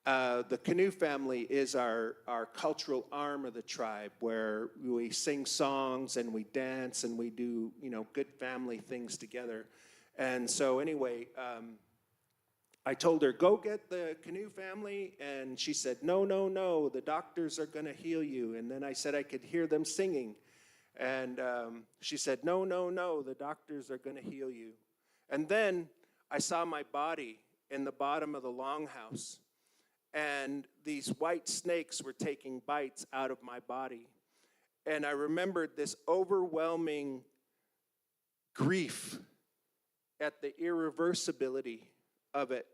The Canoe family is our cultural arm of the tribe, where we sing songs and we dance and we do, good family things together. And so anyway, I told her, go get the Canoe family. And she said, no, no, no, the doctors are going to heal you. And then I said I could hear them singing. And she said, no, no, no, the doctors are going to heal you. And then I saw my body in the bottom of the longhouse. And these white snakes were taking bites out of my body. And I remembered this overwhelming grief at the irreversibility of it,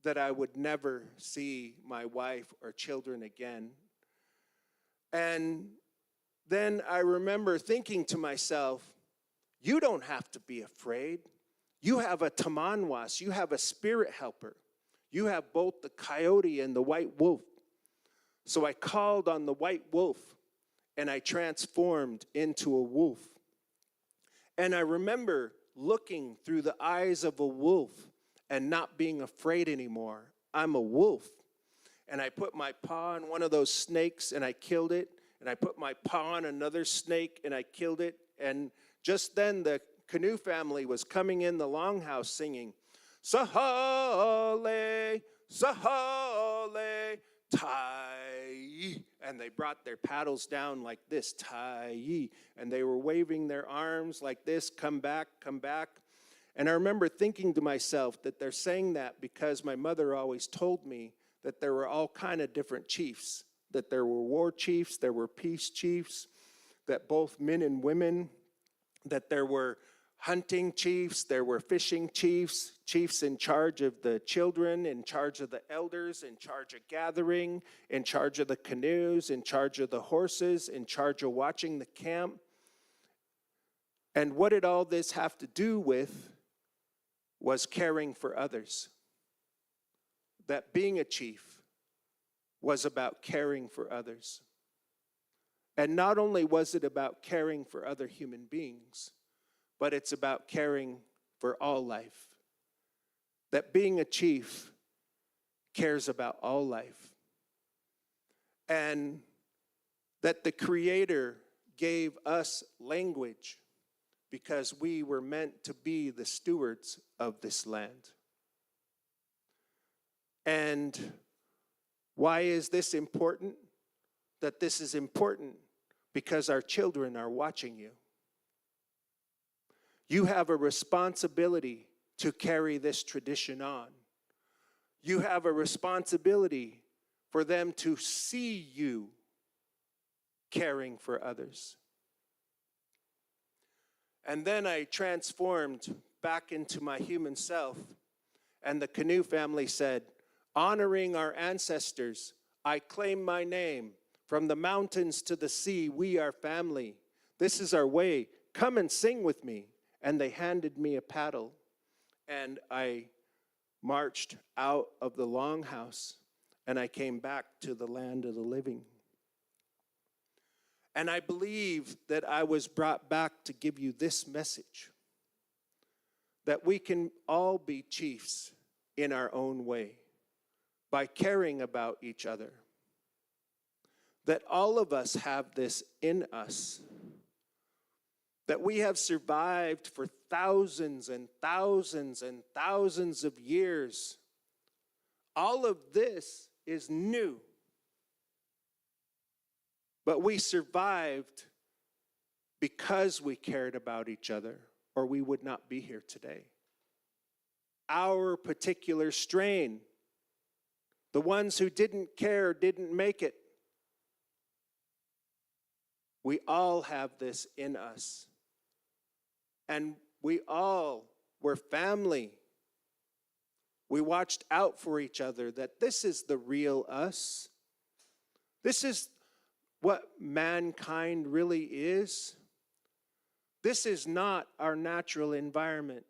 that I would never see my wife or children again. And then I remember thinking to myself, you don't have to be afraid. You have a tamanwas, you have a spirit helper. You have both the coyote and the white wolf. So I called on the white wolf, and I transformed into a wolf. And I remember looking through the eyes of a wolf and not being afraid anymore. I'm a wolf. And I put my paw on one of those snakes, and I killed it. And I put my paw on another snake, and I killed it. And just then the Canoe family was coming in the longhouse singing, Sahale, Sahale, Tai. And they brought their paddles down like this, Tai. And they were waving their arms like this, come back, come back. And I remember thinking to myself that they're saying that because my mother always told me that there were all kind of different chiefs, that there were war chiefs, there were peace chiefs, that both men and women, that there were hunting chiefs, there were fishing chiefs, chiefs in charge of the children, in charge of the elders, in charge of gathering, in charge of the canoes, in charge of the horses, in charge of watching the camp. And what did all this have to do with was caring for others. That being a chief was about caring for others. And not only was it about caring for other human beings, but it's about caring for all life. That being a chief cares about all life. And that the Creator gave us language because we were meant to be the stewards of this land. And why is this important? That this is important because our children are watching you. You have a responsibility to carry this tradition on. You have a responsibility for them to see you caring for others. And then I transformed back into my human self, and the Canoe family said, honoring our ancestors, I claim my name. From the mountains to the sea, we are family. This is our way. Come and sing with me. And they handed me a paddle, and I marched out of the longhouse, and I came back to the land of the living. And I believe that I was brought back to give you this message, that we can all be chiefs in our own way by caring about each other, that all of us have this in us, that we have survived for thousands and thousands and thousands of years. All of this is new. But we survived because we cared about each other, or we would not be here today. Our particular strain, the ones who didn't care, didn't make it. We all have this in us. And we all were family. We watched out for each other, that this is the real us. This is what mankind really is. This is not our natural environment.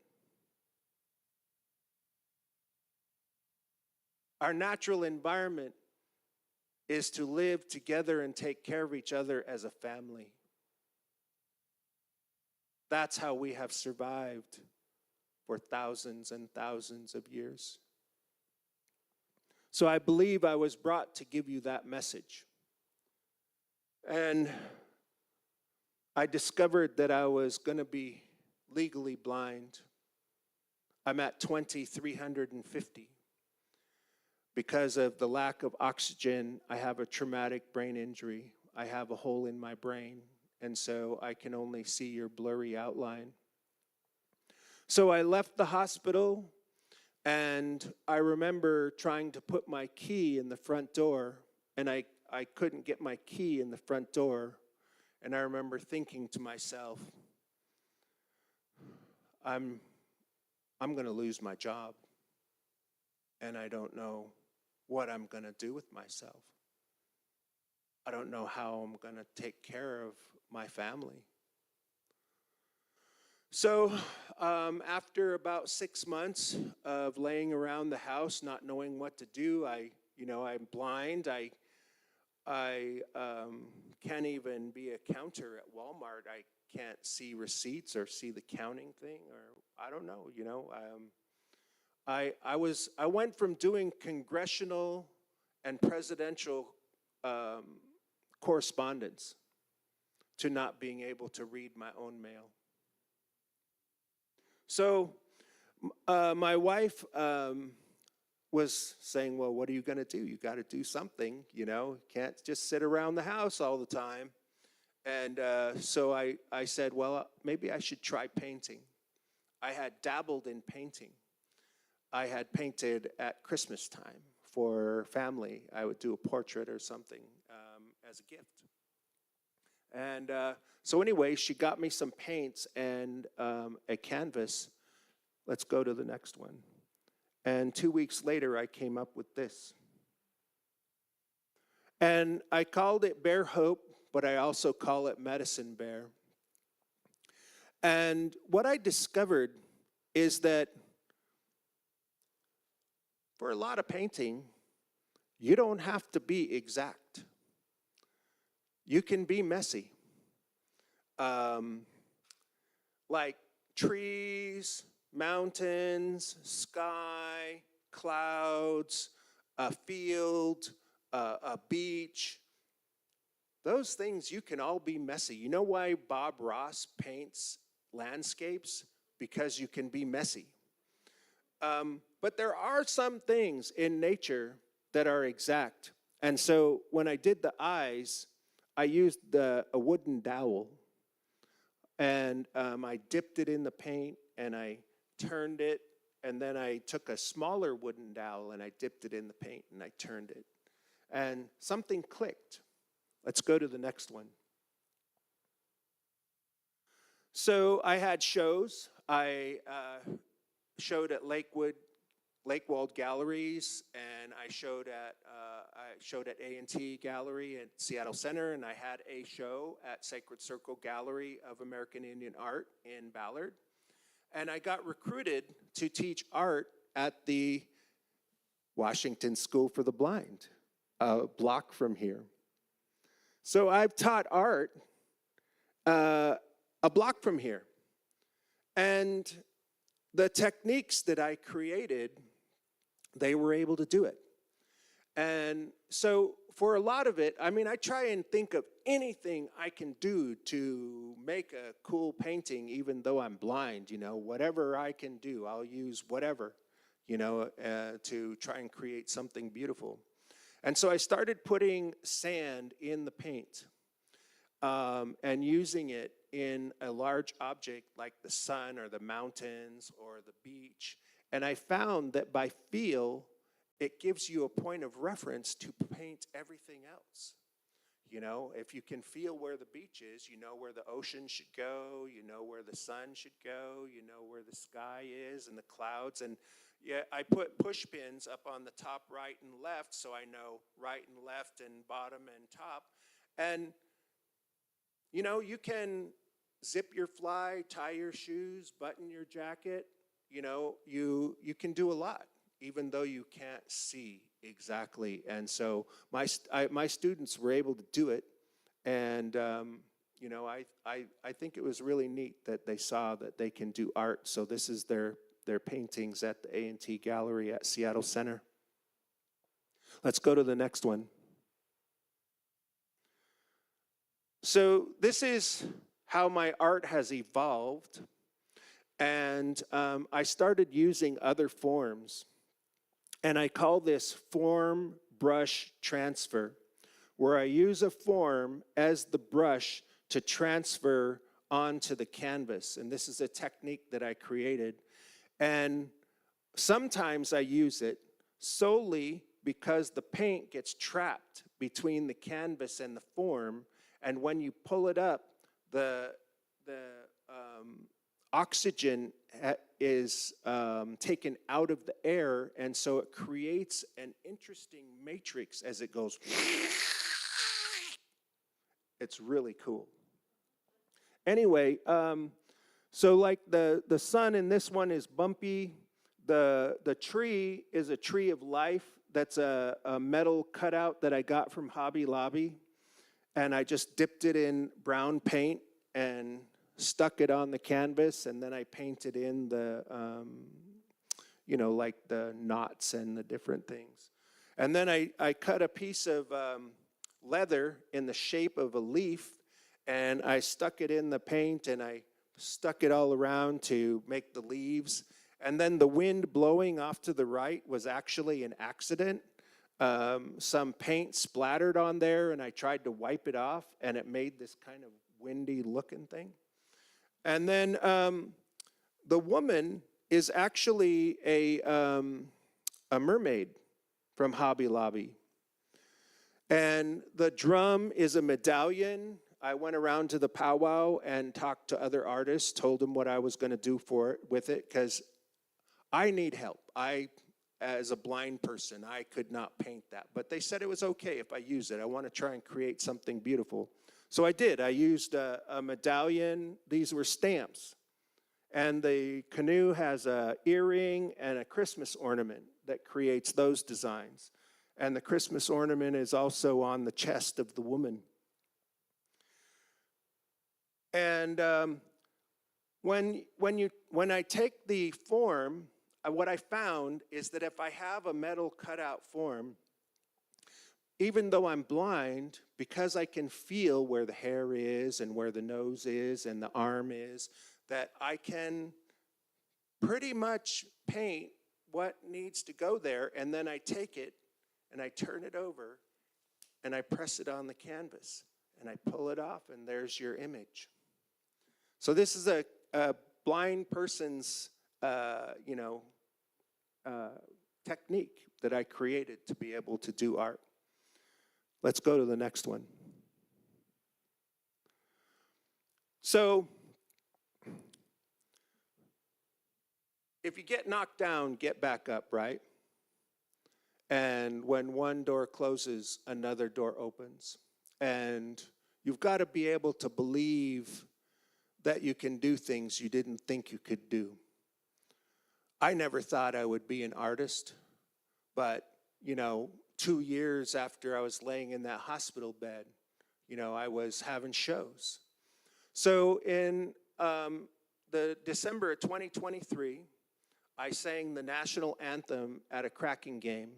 Our natural environment is to live together and take care of each other as a family. That's how we have survived for thousands and thousands of years. So I believe I was brought to give you that message. And I discovered that I was going to be legally blind. I'm at 2,350. Because of the lack of oxygen, I have a traumatic brain injury. I have a hole in my brain, and so I can only see your blurry outline. So I left the hospital, and I remember trying to put my key in the front door, and I couldn't get my key in the front door. And I remember thinking to myself, I'm going to lose my job, and I don't know what I'm going to do with myself. I don't know how I'm going to take care of my family. So after about 6 months of laying around the house, not knowing what to do, I'm blind. I can't even be a counter at Walmart. I can't see receipts or see the counting thing, or I don't know, I went from doing congressional and presidential correspondence to not being able to read my own mail. So my wife was saying, well, what are you going to do? You got to do something, You can't just sit around the house all the time. And so I said, well, maybe I should try painting. I had dabbled in painting. I had painted at Christmas time for family. I would do a portrait or something as a gift. And so anyway, she got me some paints and a canvas. Let's go to the next one. And 2 weeks later, I came up with this. And I called it Bear Hope, but I also call it Medicine Bear. And what I discovered is that for a lot of painting, you don't have to be exact. You can be messy. Like trees, mountains, sky, clouds, a field, a beach. Those things, you can all be messy. You know why Bob Ross paints landscapes? Because you can be messy. But there are some things in nature that are exact. And so when I did the eyes, I used a wooden dowel. And I dipped it in the paint, and I turned it. And then I took a smaller wooden dowel, and I dipped it in the paint, and I turned it. And something clicked. Let's go to the next one. So I had shows. I showed at Lakewald Galleries, and I showed at A&T Gallery at Seattle Center, and I had a show at Sacred Circle Gallery of American Indian Art in Ballard. And I got recruited to teach art at the Washington School for the Blind, a block from here. So I've taught art a block from here. And the techniques that I created, they were able to do it. And so for a lot of it, I try and think of anything I can do to make a cool painting, even though I'm blind, whatever I can do, I'll use whatever, to try and create something beautiful. And so I started putting sand in the paint and using it in a large object like the sun or the mountains or the beach. And I found that by feel, it gives you a point of reference to paint everything else. If you can feel where the beach is, you know where the ocean should go, you know where the sun should go, you know where the sky is and the clouds. And yeah, I put push pins up on the top right and left so I know right and left and bottom and top. And, you can zip your fly, tie your shoes, button your jacket. You know, you can do a lot, even though you can't see exactly. And so my students were able to do it. And, you know, I think it was really neat that they saw that they can do art. So this is their paintings at the A&T Gallery at Seattle Center. Let's go to the next one. So this is how my art has evolved. And I started using other forms. And I call this form brush transfer, where I use a form as the brush to transfer onto the canvas. And this is a technique that I created. And sometimes I use it solely because the paint gets trapped between the canvas and the form. And when you pull it up, the oxygen is taken out of the air, and so it creates an interesting matrix as it goes. It's really cool. Anyway, so like the sun in this one is bumpy. The tree is a tree of life. That's a metal cutout that I got from Hobby Lobby. And I just dipped it in brown paint and stuck it on the canvas, and then I painted in the, you know, like the knots and the different things. And then I cut a piece of leather in the shape of a leaf, and I stuck it in the paint, and I stuck it all around to make the leaves. And then the wind blowing off to the right was actually an accident. Some paint splattered on there, and I tried to wipe it off, and it made this kind of windy looking thing. And then the woman is actually a mermaid from Hobby Lobby. And the drum is a medallion. I went around to the powwow and talked to other artists, told them what I was going to do with it, because I need help. As a blind person, I could not paint that. But they said it was okay if I use it. I want to try and create something beautiful. So I did. I used a medallion. These were stamps. And the canoe has an earring and a Christmas ornament that creates those designs. And the Christmas ornament is also on the chest of the woman. And when I take the form, what I found is that if I have a metal cutout form, even though I'm blind, because I can feel where the hair is and where the nose is and the arm is, that I can pretty much paint what needs to go there, and then I take it and I turn it over and I press it on the canvas and I pull it off, and there's your image. So this is a blind person's, technique that I created to be able to do art. Let's go to the next one. So, if you get knocked down, get back up, right? And when one door closes, another door opens. And you've got to be able to believe that you can do things you didn't think you could do. I never thought I would be an artist, but, 2 years after I was laying in that hospital bed, I was having shows. So in the December of 2023, I sang the national anthem at a cracking game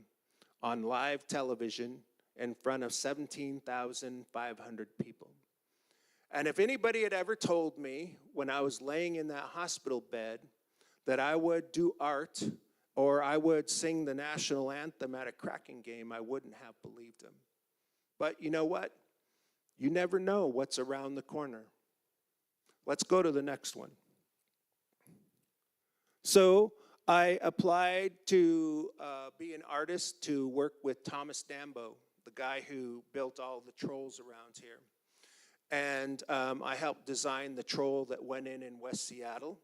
on live television in front of 17,500 people. And if anybody had ever told me when I was laying in that hospital bed that I would do art or I would sing the national anthem at a cracking game, I wouldn't have believed them. But you know what? You never know what's around the corner. Let's go to the next one. So I applied to be an artist to work with Thomas Dambo, the guy who built all the trolls around here. And I helped design the troll that went in West Seattle.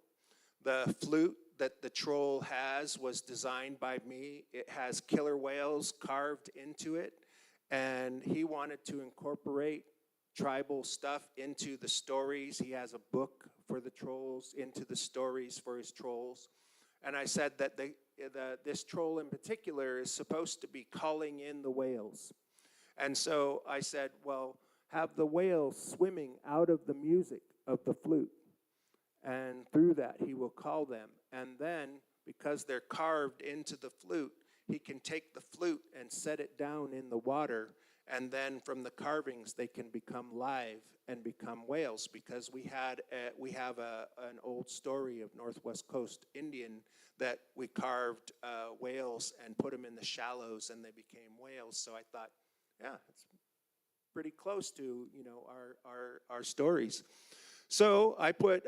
The flute that the troll has was designed by me. It has killer whales carved into it. And he wanted to incorporate tribal stuff into the stories. He has a book for the trolls, into the stories for his trolls. And I said that this troll in particular is supposed to be calling in the whales. And so I said, well, have the whales swimming out of the music of the flute. And through that, he will call them. And then, because they're carved into the flute, he can take the flute and set it down in the water. And then from the carvings, they can become live and become whales. Because we have an old story of Northwest Coast Indian that we carved whales and put them in the shallows, and they became whales. So I thought, yeah, it's pretty close to, our stories. So I put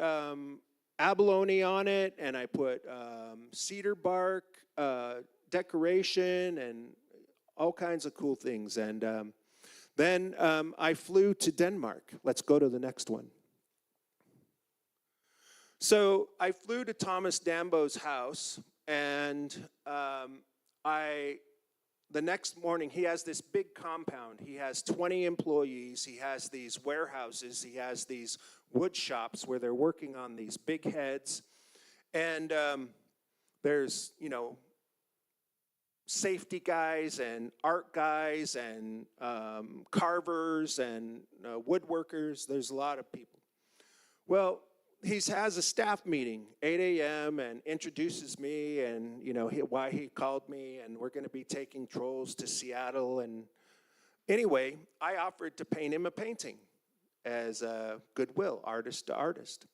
abalone on it, and I put cedar bark decoration and all kinds of cool things. And then I flew to Denmark. Let's go to the next one. So I flew to Thomas Dambo's house, and the next morning, he has this big compound. He has 20 employees. He has these warehouses. He has these wood shops where they're working on these big heads. And there's, safety guys and art guys and carvers and woodworkers. There's a lot of people. Well, he has a staff meeting, 8 a.m., and introduces me and, why he called me, and we're going to be taking trolls to Seattle. And anyway, I offered to paint him a painting as a goodwill, artist to artist.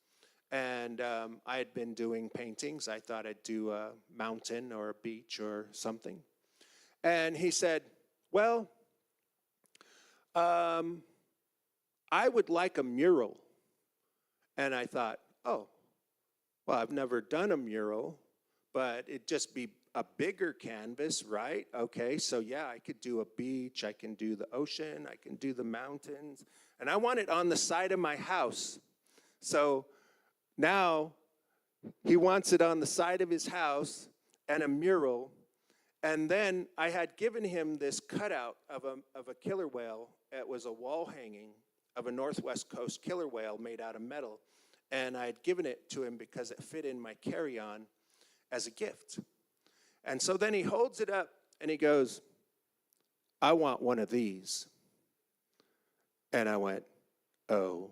And I had been doing paintings. I thought I'd do a mountain or a beach or something. And he said, well, I would like a mural. And I thought, oh, well, I've never done a mural, but it'd just be a bigger canvas, right? Okay, so yeah, I could do a beach, I can do the ocean, I can do the mountains, and I want it on the side of my house. So now he wants it on the side of his house and a mural. And then I had given him this cutout of a killer whale. It was a wall hanging of a Northwest Coast killer whale made out of metal. And I had given it to him because it fit in my carry-on as a gift. And so then he holds it up and he goes, I want one of these. And I went, oh.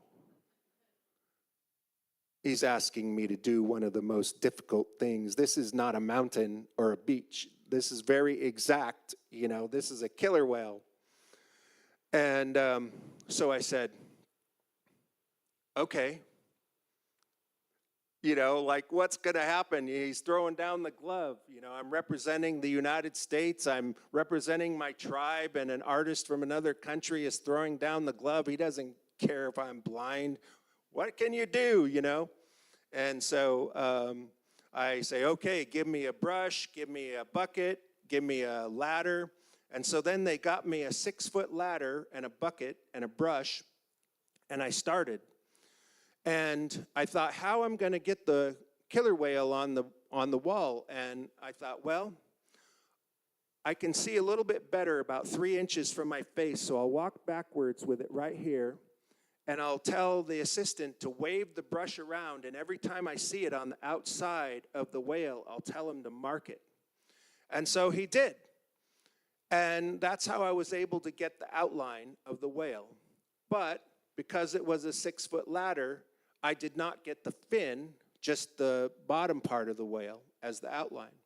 He's asking me to do one of the most difficult things. This is not a mountain or a beach. This is very exact. This is a killer whale. And so I said, okay. What's going to happen? He's throwing down the glove. I'm representing the United States. I'm representing my tribe, and an artist from another country is throwing down the glove. He doesn't care if I'm blind. What can you do, And so I say, okay, give me a brush, give me a bucket, give me a ladder. And so then they got me a 6-foot ladder and a bucket and a brush, and I started. And I thought, how I'm going to get the killer whale on the wall? And I thought, well, I can see a little bit better about 3 inches from my face, so I'll walk backwards with it right here, and I'll tell the assistant to wave the brush around, and every time I see it on the outside of the whale, I'll tell him to mark it. And so he did. And that's how I was able to get the outline of the whale. But because it was a 6-foot ladder, I did not get the fin, just the bottom part of the whale as the outline.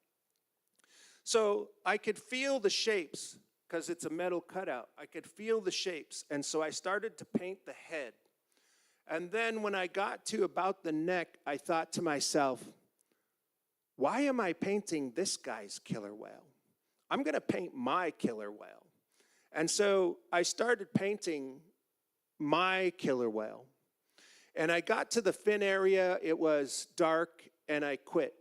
So I could feel the shapes, because it's a metal cutout. I could feel the shapes, and so I started to paint the head. And then when I got to about the neck, I thought to myself, why am I painting this guy's killer whale? I'm going to paint my killer whale. And so I started painting my killer whale. And I got to the fin area, it was dark, and I quit.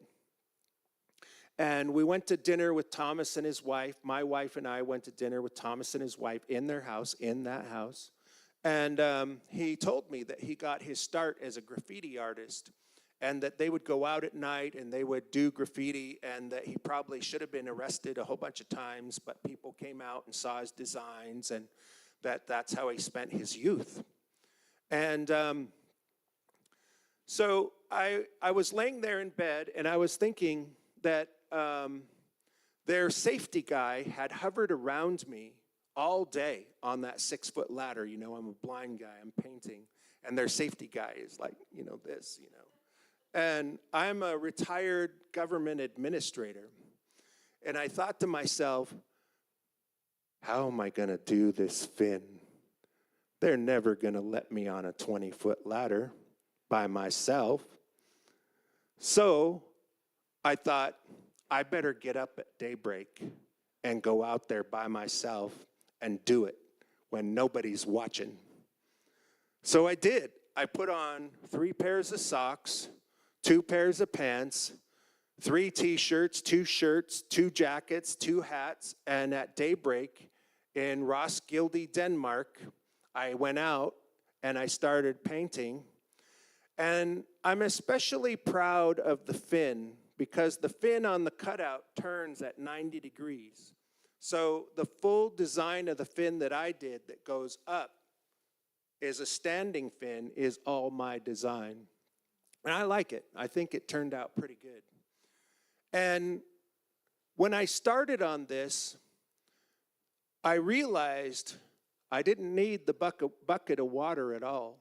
And we went to dinner with Thomas and his wife. My wife and I went to dinner with Thomas and his wife in their house, in that house. And he told me that he got his start as a graffiti artist, and that they would go out at night and they would do graffiti, and that he probably should have been arrested a whole bunch of times, but people came out and saw his designs, and that's how he spent his youth. And so I was laying there in bed, and I was thinking that their safety guy had hovered around me all day on that 6-foot ladder. You know, I'm a blind guy, I'm painting, and their safety guy is like, you know, this, you know. And I'm a retired government administrator. And I thought to myself, how am I going to do this fin? They're never going to let me on a 20-foot ladder by myself. So I thought, I better get up at daybreak and go out there by myself and do it when nobody's watching. So I did. I put on 3 pairs of socks, 2 pairs of pants, 3 t-shirts, 2 shirts, 2 jackets, 2 hats, and at daybreak in Roskilde, Denmark, I went out and I started painting. And I'm especially proud of the fin because the fin on the cutout turns at 90 degrees. So the full design of the fin that I did that goes up is a standing fin is all my design. And I like it. I think it turned out pretty good. And when I started on this, I realized I didn't need the bucket of water at all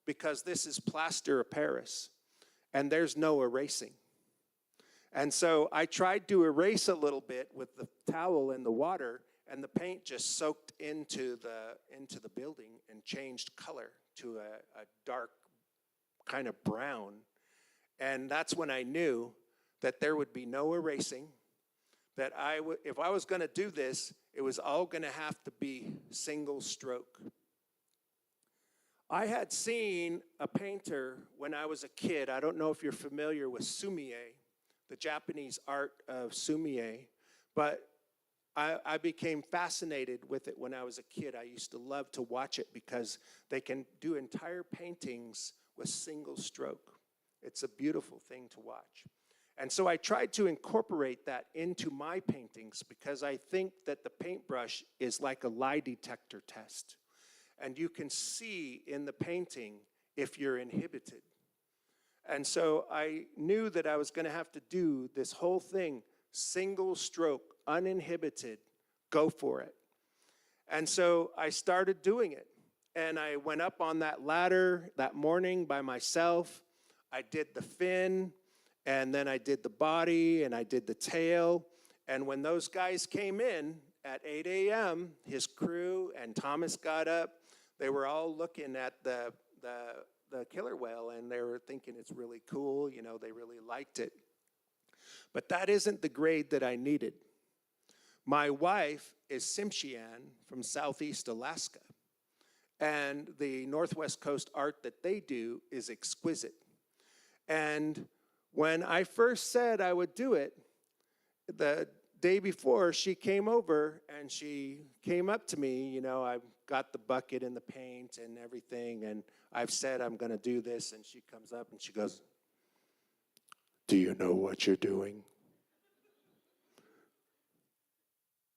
because this is plaster of Paris and there's no erasing. And so I tried to erase a little bit with the towel and the water, and the paint just soaked into the building and changed color to a dark kind of brown. And that's when I knew that there would be no erasing, that if I was going to do this, it was all going to have to be single stroke. I had seen a painter when I was a kid. I don't know if you're familiar with sumie, the Japanese art of sumie, but I became fascinated with it when I was a kid. I used to love to watch it because they can do entire paintings with single stroke. It's a beautiful thing to watch. And so I tried to incorporate that into my paintings because I think that the paintbrush is like a lie detector test. And you can see in the painting if you're inhibited. And so I knew that I was going to have to do this whole thing, single stroke, uninhibited, go for it. And so I started doing it. And I went up on that ladder that morning by myself. I did the fin, and then I did the body, and I did the tail. And when those guys came in at 8 a.m., his crew and Thomas got up. They were all looking at the killer whale, and they were thinking it's really cool. You know, they really liked it. But that isn't the grade that I needed. My wife is Tsimshian from Southeast Alaska, and the Northwest Coast art that they do is exquisite. And when I first said I would do it, the day before, she came over and she came up to me. You know, I've got the bucket and the paint and everything, and I've said I'm going to do this. And she comes up and she goes, "Do you know what you're doing?"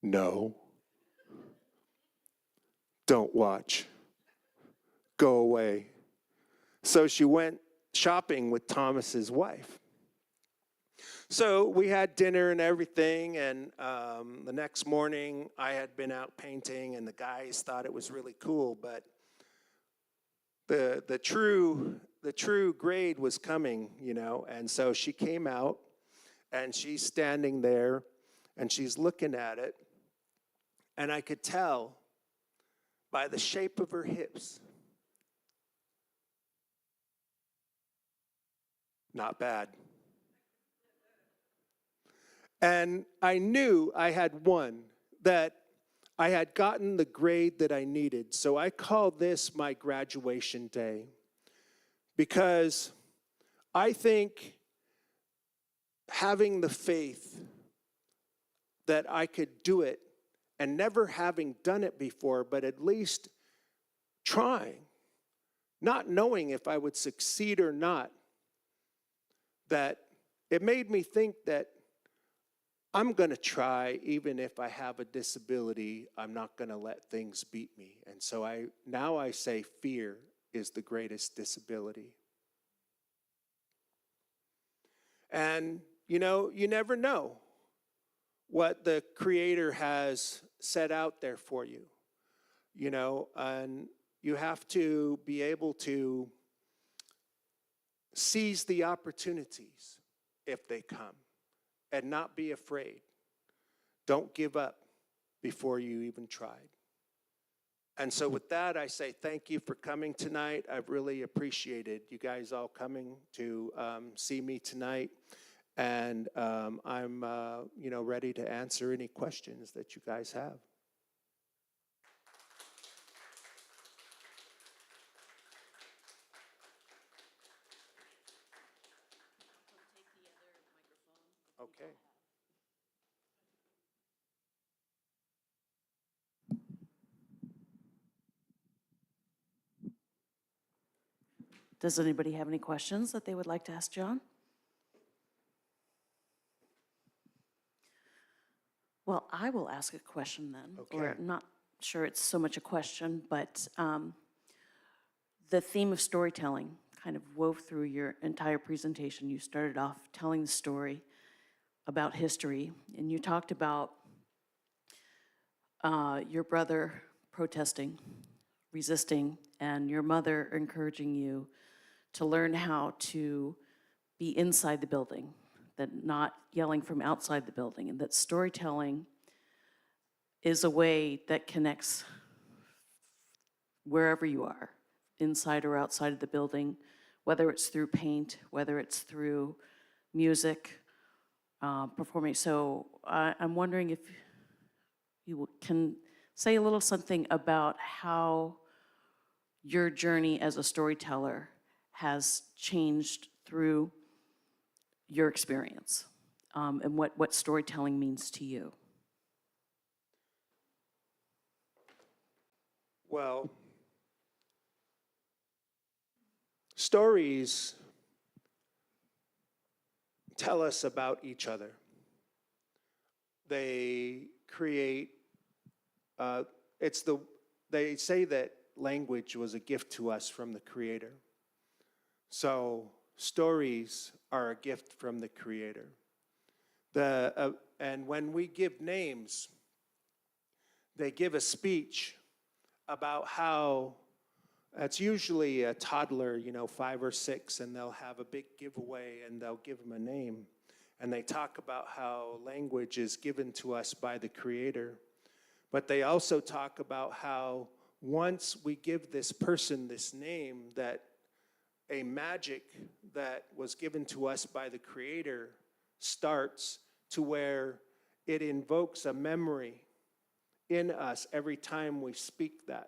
"No." "Don't watch. Go away." So she went shopping with Thomas's wife. So we had dinner and everything, and the next morning I had been out painting, and the guys thought it was really cool, but the true grade was coming, you know. And so she came out, and she's standing there, and she's looking at it, and I could tell by the shape of her hips, not bad. And I knew I had won, that I had gotten the grade that I needed. So I call this my graduation day, because I think having the faith that I could do it, and never having done it before, but at least trying, not knowing if I would succeed or not, that it made me think that I'm going to try, even if I have a disability. I'm not going to let things beat me. And so now I say fear. is the greatest disability. And, you know, you never know what the Creator has set out there for you, you know, and you have to be able to seize the opportunities if they come and not be afraid. Don't give up before you even tried. And so with that, I say thank you for coming tonight. I've really appreciated you guys all coming to see me tonight. And I'm ready to answer any questions that you guys have. Okay. Does anybody have any questions that they would like to ask John? Well, I will ask a question then. Okay. Or I'm not sure it's so much a question, but the theme of storytelling kind of wove through your entire presentation. You started off telling the story about history, and you talked about your brother protesting, resisting, and your mother encouraging you to learn how to be inside the building, that not yelling from outside the building, and that storytelling is a way that connects wherever you are, inside or outside of the building, whether it's through paint, whether it's through music, performing. So I'm wondering if you can say a little something about how your journey as a storyteller has changed through your experience, and what storytelling means to you. Well, stories tell us about each other. They create, they say that language was a gift to us from the Creator. So stories are a gift from the Creator. And when we give names, they give a speech about how it's usually a toddler, 5 or 6, and they'll have a big giveaway and they'll give them a name. And they talk about how language is given to us by the Creator. But they also talk about how once we give this person this name, that a magic that was given to us by the Creator starts to where it invokes a memory in us every time we speak that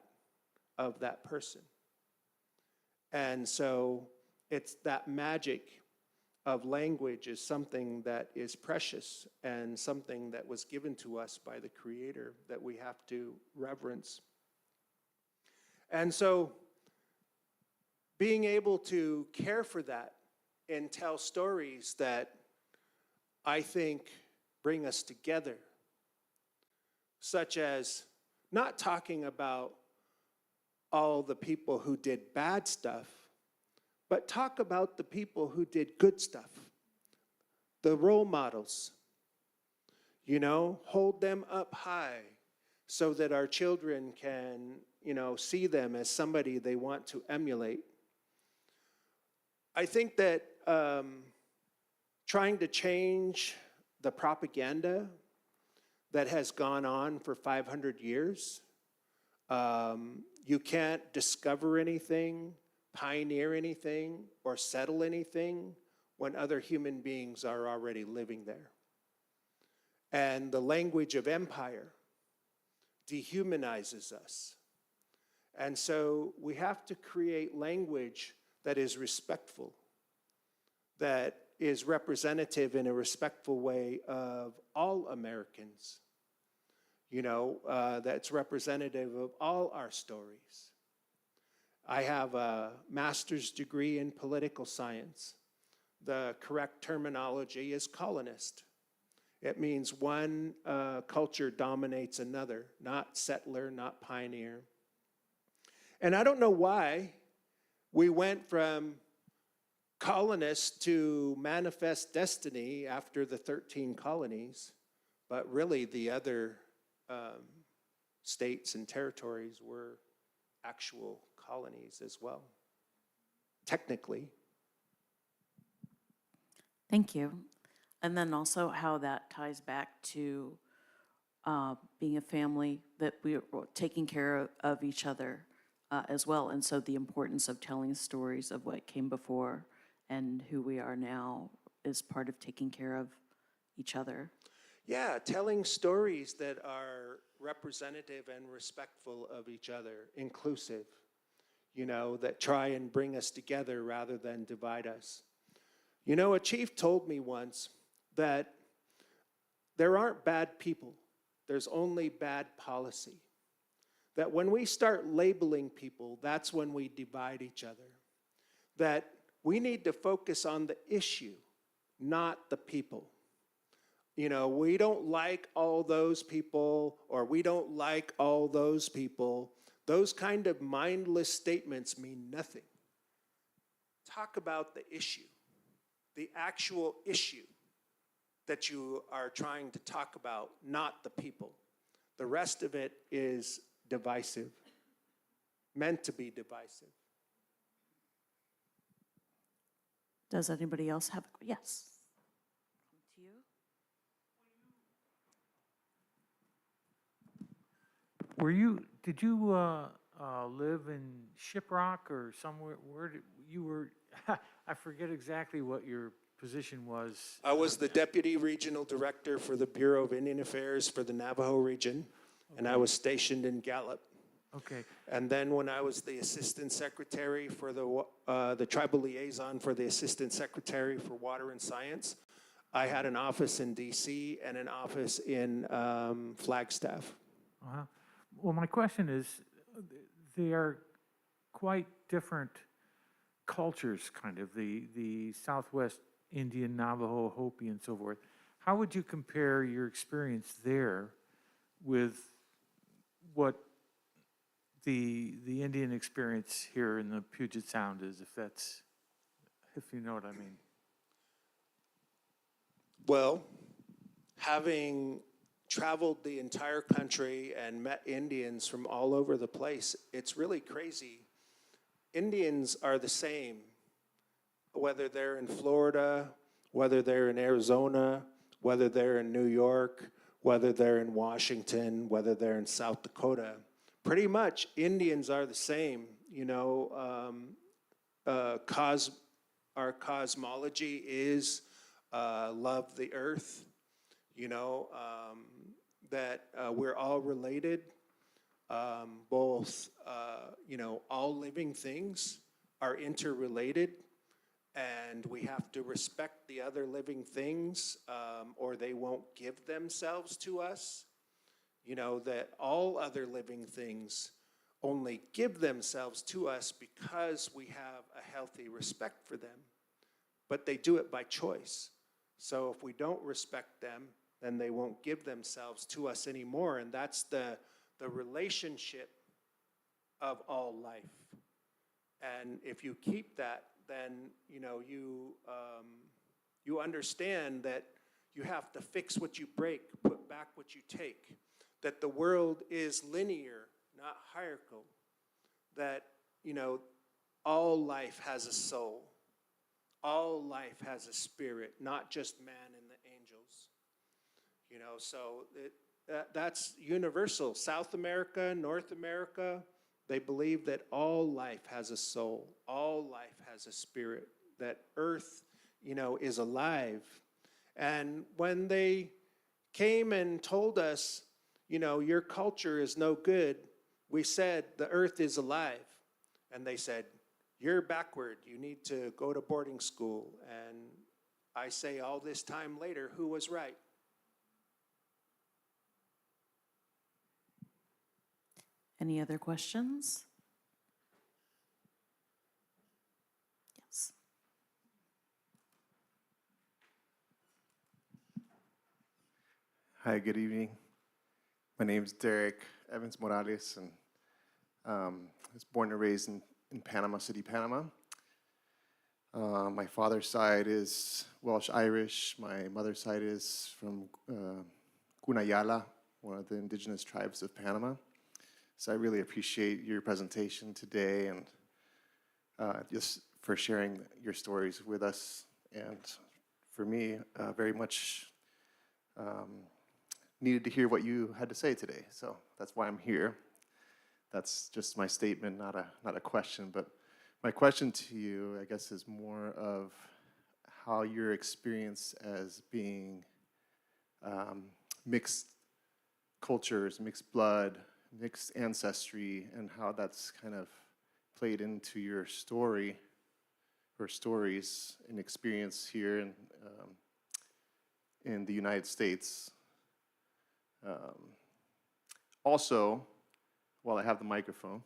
of that person. And so it's that magic of language is something that is precious and something that was given to us by the Creator that we have to reverence. And so being able to care for that and tell stories that I think bring us together, such as not talking about all the people who did bad stuff, but talk about the people who did good stuff, the role models. Hold them up high so that our children can, see them as somebody they want to emulate. I think that trying to change the propaganda that has gone on for 500 years, you can't discover anything, pioneer anything, or settle anything when other human beings are already living there. And the language of empire dehumanizes us. And so we have to create language that is respectful, that is representative in a respectful way of all Americans, that's representative of all our stories. I have a master's degree in political science. The correct terminology is colonist. It means one culture dominates another, not settler, not pioneer. And I don't know why we went from colonists to manifest destiny after the 13 colonies, but really the other states and territories were actual colonies as well, technically. Thank you. And then also how that ties back to being a family, that we are taking care of each other as well. And so the importance of telling stories of what came before and who we are now is part of taking care of each other. Yeah, telling stories that are representative and respectful of each other, inclusive, you know, that try and bring us together rather than divide us. You know, a chief told me once that there aren't bad people, there's only bad policy. That when we start labeling people, that's when we divide each other. That we need to focus on the issue, not the people. You know, we don't like all those people, or we don't like all those people. Those kind of mindless statements mean nothing. Talk about the issue, the actual issue that you are trying to talk about, not the people. The rest of it is divisive, meant to be divisive. Does anybody else have, yes? To you? Did you live in Shiprock or somewhere? Where did, you were, I forget exactly what your position was. I was the Deputy Regional Director for the Bureau of Indian Affairs for the Navajo region, and I was stationed in Gallup. Okay, And then when I was the Assistant Secretary for the Tribal Liaison for the Assistant Secretary for Water and Science, I had an office in DC and an office in Flagstaff. well, my question is, they are quite different cultures, kind of, the Southwest Indian, Navajo, Hopi, and so forth. How would you compare your experience there with what the Indian experience here in the Puget Sound is, if you know what I mean? Well, having traveled the entire country and met Indians from all over the place, it's really crazy. Indians are the same, whether they're in Florida, whether they're in Arizona, whether they're in New York, whether they're in Washington, whether they're in South Dakota. Pretty much Indians are the same, you know. Our cosmology is love the earth, you know, that we're all related, both, you know, all living things are interrelated, and we have to respect the other living things, or they won't give themselves to us. You know, that all other living things only give themselves to us because we have a healthy respect for them, but they do it by choice. So if we don't respect them, then they won't give themselves to us anymore, and that's the relationship of all life. And if you keep that, then you know you understand that you have to fix what you break, put back what you take. That the world is linear, not hierarchical. That, you know, all life has a soul. All life has a spirit, not just man and the angels. You know, so that's universal. South America, North America, they believe that all life has a soul. All life has a spirit. That earth, you know, is alive. And when they came and told us, you know, your culture is no good, we said, the earth is alive. And they said, you're backward, you need to go to boarding school. And I say all this time later, who was right? Any other questions? Yes. Hi, good evening. My name is Derek Evans Morales, and I was born and raised in in Panama City, Panama. My father's side is Welsh-Irish. My mother's side is from Cunayala, one of the indigenous tribes of Panama. So I really appreciate your presentation today and just for sharing your stories with us. And for me, very much needed to hear what you had to say today. So that's why I'm here. That's just my statement, not a question. But my question to you, I guess, is more of how your experience as being mixed cultures, mixed blood, mixed ancestry, and how that's kind of played into your story or stories and experience here in the United States. Also, while I have the microphone,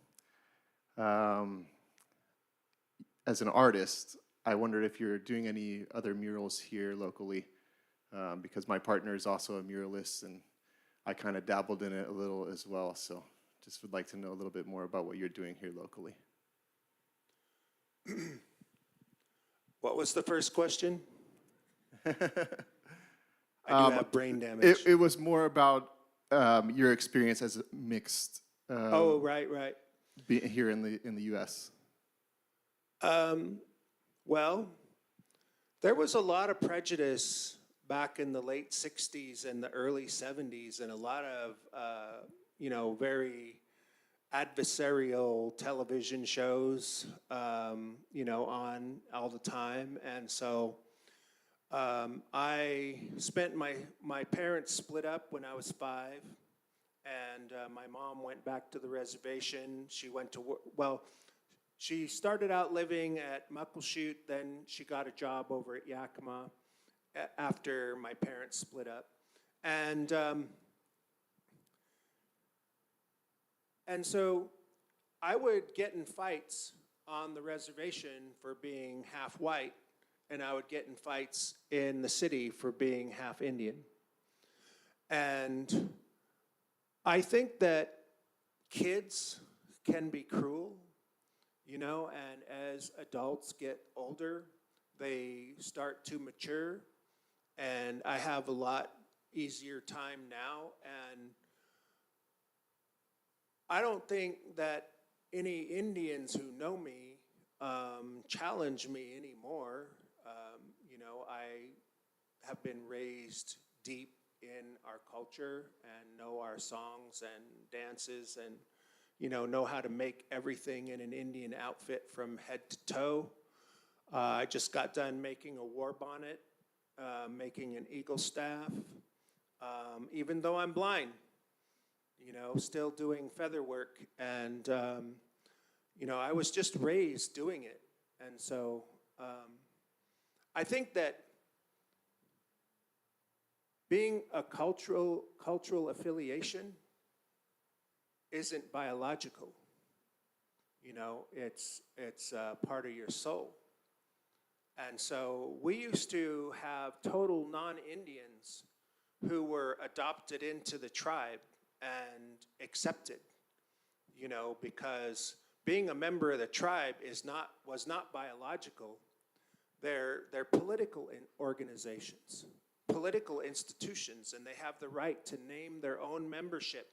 as an artist, I wondered if you're doing any other murals here locally, because my partner is also a muralist, and I kind of dabbled in it a little as well. So just would like to know a little bit more about what you're doing here locally. What was the first question? I do have brain damage. It was more about your experience as a mixed Oh, right. here in the U.S. Well, there was a lot of prejudice back in the late 60s and the early 70s, and a lot of, very adversarial television shows, on all the time. And so I spent my parents split up when I was 5, and my mom went back to the reservation. She went to work. Well, she started out living at Muckleshoot, then she got a job over at Yakima after my parents split up. And so I would get in fights on the reservation for being half white, and I would get in fights in the city for being half Indian. And I think that kids can be cruel, and as adults get older, they start to mature, and I have a lot easier time now, and I don't think that any Indians who know me challenge me anymore. I have been raised deep in our culture and know our songs and dances and know how to make everything in an Indian outfit from head to toe. I just got done making a war bonnet, making an eagle staff, even though I'm blind, still doing feather work. And, I was just raised doing it. And so I think that being a cultural affiliation isn't biological. It's part of your soul. And so we used to have total non-Indians who were adopted into the tribe and accepted, because being a member of the tribe was not biological. They're political organizations, political institutions, and they have the right to name their own membership.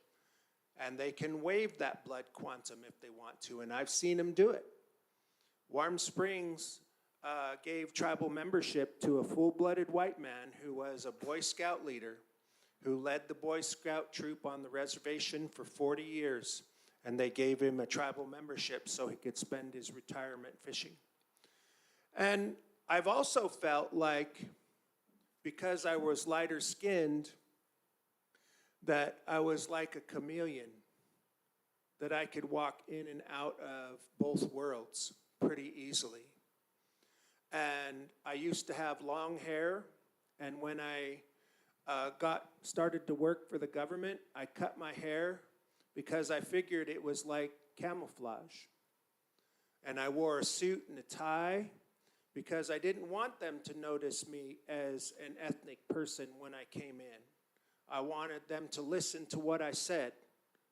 And they can waive that blood quantum if they want to, and I've seen them do it. Warm Springs gave tribal membership to a full-blooded white man who was a Boy Scout leader, who led the Boy Scout troop on the reservation for 40 years, and they gave him a tribal membership so he could spend his retirement fishing. And I've also felt like, because I was lighter skinned, that I was like a chameleon, that I could walk in and out of both worlds pretty easily. And I used to have long hair, and when I started to work for the government, I cut my hair because I figured it was like camouflage. And I wore a suit and a tie because I didn't want them to notice me as an ethnic person when I came in. I wanted them to listen to what I said,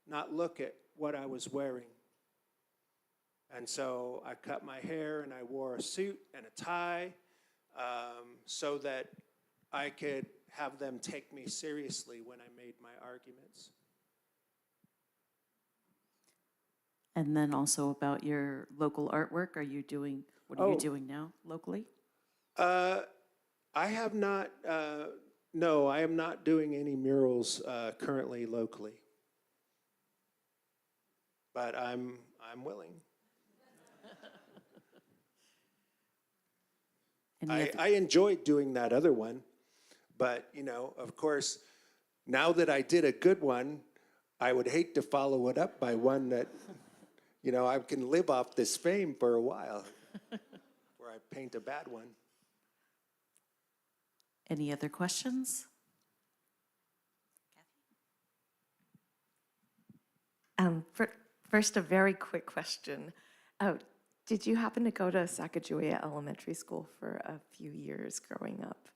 not look at what I was wearing. And so I cut my hair and I wore a suit and a tie so that I could have them take me seriously when I made my arguments. And then also about your local artwork, what are you doing now locally? I have not, no, I am not doing any murals currently locally. But I'm willing. I enjoyed doing that other one, but of course, now that I did a good one, I would hate to follow it up by one that, I can live off this fame for a while, where I paint a bad one. Any other questions? First, a very quick question. Did you happen to go to Sacagawea Elementary School for a few years growing up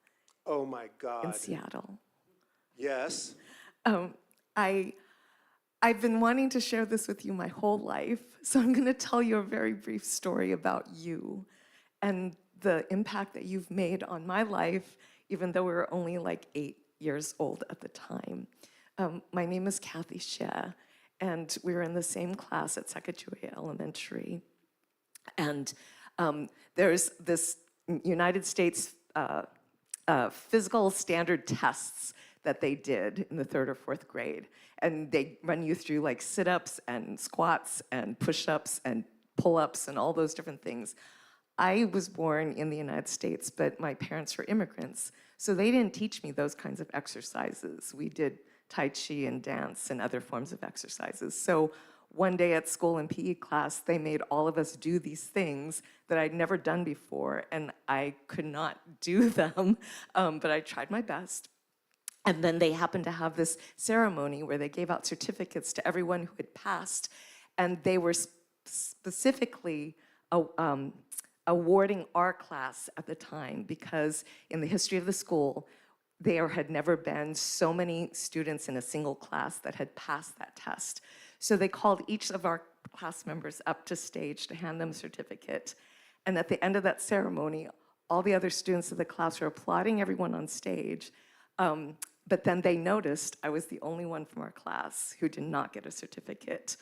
Oh my God. in Seattle? Yes. I've been wanting to share this with you my whole life, so I'm going to tell you a very brief story about you and the impact that you've made on my life, even though we were only like 8 years old at the time. My name is Kathy Shea, and we were in the same class at Sacagawea Elementary. And there's this United States physical standard tests that they did in the 3rd or 4th grade. And they run you through like sit-ups and squats and push-ups and pull-ups and all those different things. I was born in the United States, but my parents were immigrants. So they didn't teach me those kinds of exercises. We did Tai Chi and dance and other forms of exercises. So one day at school in PE class, they made all of us do these things that I'd never done before, and I could not do them, but I tried my best. And then they happened to have this ceremony where they gave out certificates to everyone who had passed, and they were specifically awarding our class at the time because in the history of the school, there had never been so many students in a single class that had passed that test. So they called each of our class members up to stage to hand them a certificate. And at the end of that ceremony, all the other students of the class were applauding everyone on stage. But then they noticed I was the only one from our class who did not get a certificate.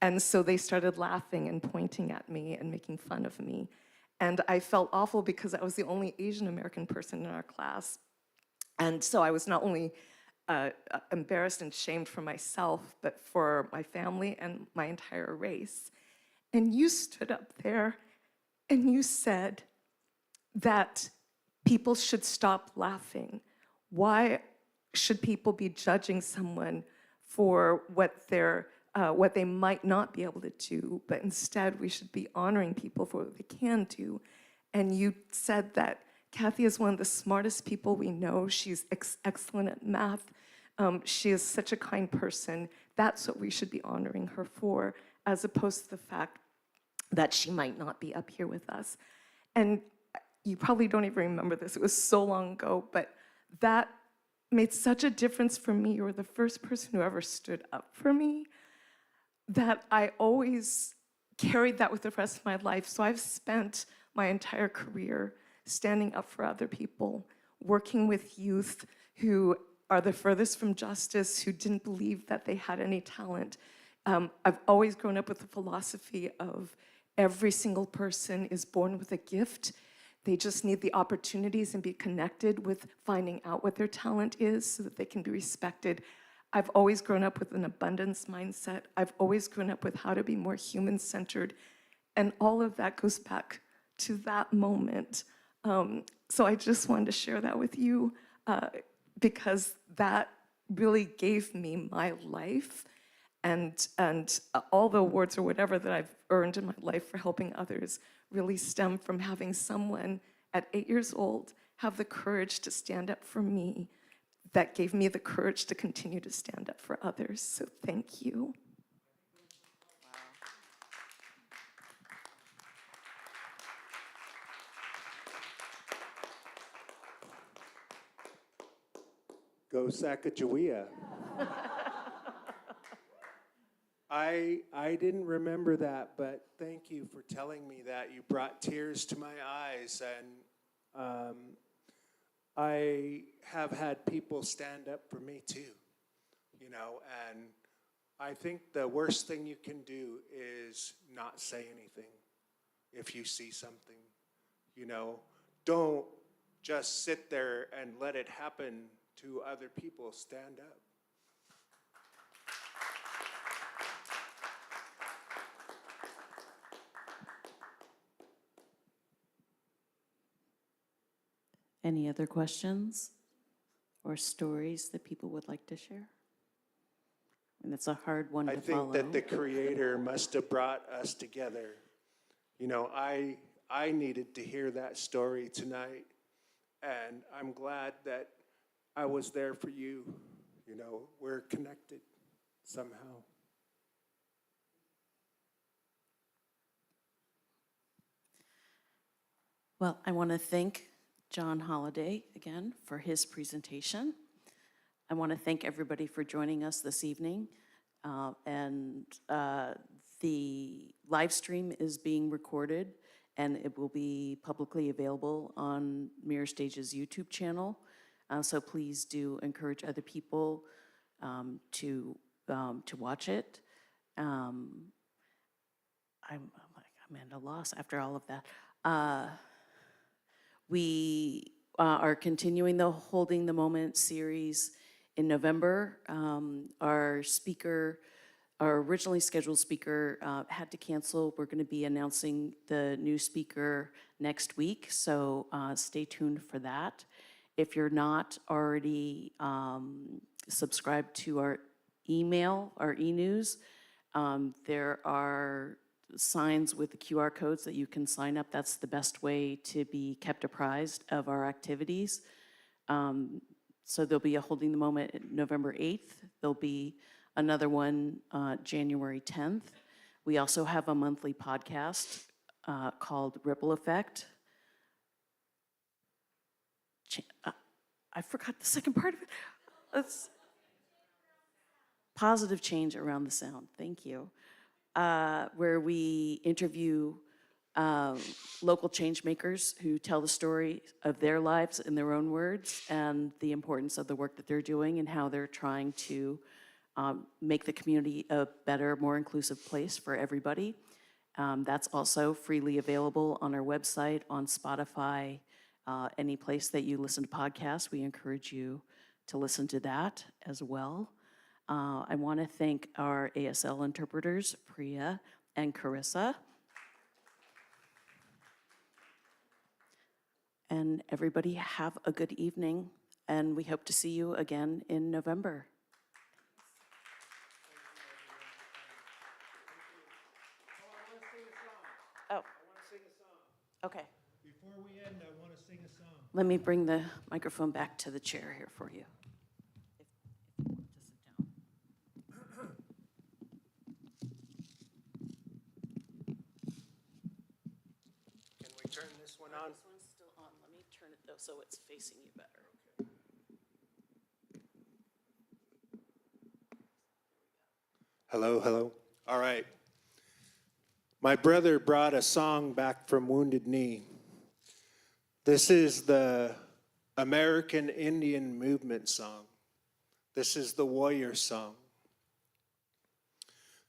And so they started laughing and pointing at me and making fun of me. And I felt awful because I was the only Asian American person in our class. And so I was not only embarrassed and shamed for myself, but for my family and my entire race. And you stood up there and you said that people should stop laughing. Why should people be judging someone for what they might not be able to do, but instead we should be honoring people for what they can do? And you said that Kathy is one of the smartest people we know. She's excellent at math. She is such a kind person. That's what we should be honoring her for, as opposed to the fact that she might not be up here with us. And you probably don't even remember this. It was so long ago, but that made such a difference for me. You were the first person who ever stood up for me that I always carried that with the rest of my life. So I've spent my entire career standing up for other people, working with youth who are the furthest from justice, who didn't believe that they had any talent. I've always grown up with the philosophy of every single person is born with a gift. They just need the opportunities and be connected with finding out what their talent is so that they can be respected. I've always grown up with an abundance mindset. I've always grown up with how to be more human-centered. And all of that goes back to that moment. So I just wanted to share that with you because that really gave me my life. And all the awards or whatever that I've earned in my life for helping others really stem from having someone at 8 years old have the courage to stand up for me. That gave me the courage to continue to stand up for others. So thank you. Go Sacagawea. I didn't remember that, but thank you for telling me that. You brought tears to my eyes, and I have had people stand up for me too, you know, and I think the worst thing you can do is not say anything if you see something, you know. Don't just sit there and let it happen to other people. Stand up. Any other questions or stories that people would like to share? And it's a hard one I to think follow. that the Creator must have brought us together. You know, I needed to hear that story tonight, and I'm glad that I was there for you. You know, we're connected somehow. Well, I want to thank John Halliday again for his presentation. I want to thank everybody for joining us this evening. The live stream is being recorded, and it will be publicly available on Mirror Stage's YouTube channel. So please do encourage other people to watch it. I'm at a loss after all of that. We are continuing the Holding the Moment series in November. Our originally scheduled speaker had to cancel. We're going to be announcing the new speaker next week, so stay tuned for that. If you're not already subscribed to our email, our e-news, there are signs with the QR codes that you can sign up. That's the best way to be kept apprised of our activities. So there'll be a Holding the Moment November 8th. There'll be another one January 10th. We also have a monthly podcast called Ripple Effect. I forgot the second part of it. It's positive change around the sound. Thank you. Where we interview local change makers who tell the story of their lives in their own words and the importance of the work that they're doing and how they're trying to make the community a better, more inclusive place for everybody. That's also freely available on our website, on Spotify, any place that you listen to podcasts. We encourage you to listen to that as well. I want to thank our ASL interpreters, Priya and Carissa. And everybody have a good evening, and we hope to see you again in November. Oh. Okay. Before we end, I want to sing a song. Let me bring the microphone back to the chair here for you. If you want to sit down. Can we turn this one on? This one's still on. Let me turn it though so it's facing you better. Hello, hello. All right. My brother brought a song back from Wounded Knee. This is the American Indian Movement song. This is the warrior song.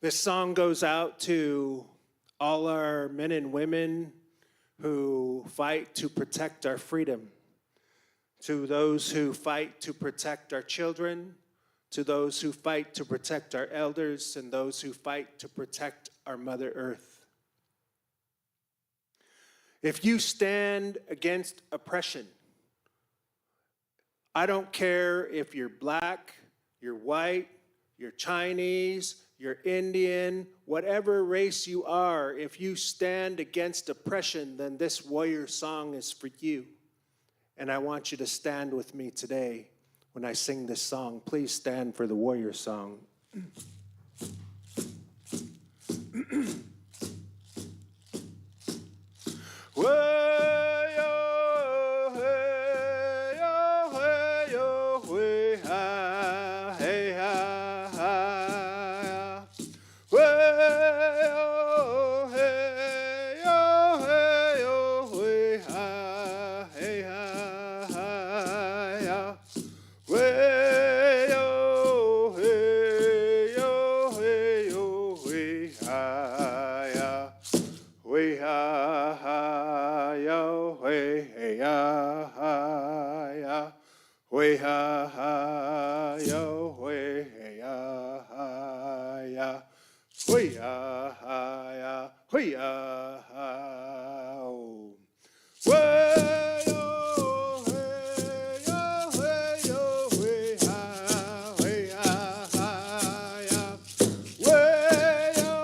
This song goes out to all our men and women who fight to protect our freedom, to those who fight to protect our children, to those who fight to protect our elders, and those who fight to protect our Mother Earth. If you stand against oppression, I don't care if you're black, you're white, you're Chinese, you're Indian, whatever race you are, if you stand against oppression, then this warrior song is for you. And I want you to stand with me today when I sing this song. Please stand for the warrior song. Way, Hui ha ha yo, hui ya ha ya. Hui ya ha ya, hui ya ha. Oh. Way yo, hey yo, hey yo, hui ha, hui ya ha ya. Way yo,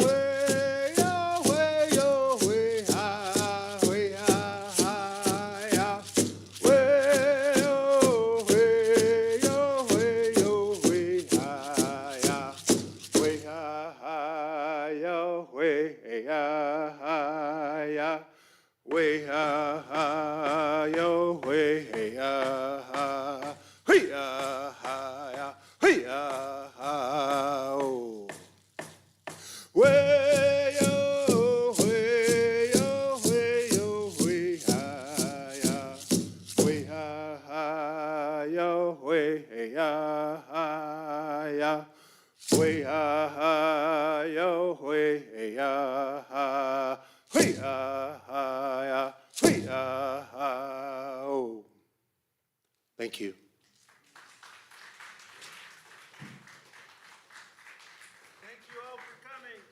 hey yo, hey yo, hui ha, hui ya ha ya. Way yo, hey yo, hey yo, hui ha ya. Hui ha yo, hui ya ha ya. Hui ha yo, hui ya ha. Hui ya ha ya, hui ya ha. Oh. Way yo, way yo, way yo, way ha ya, way ha yo, way ya ha ya, way ha yo, way ya ha, way ya, way ya. Oh, thank you. Thank you all for coming.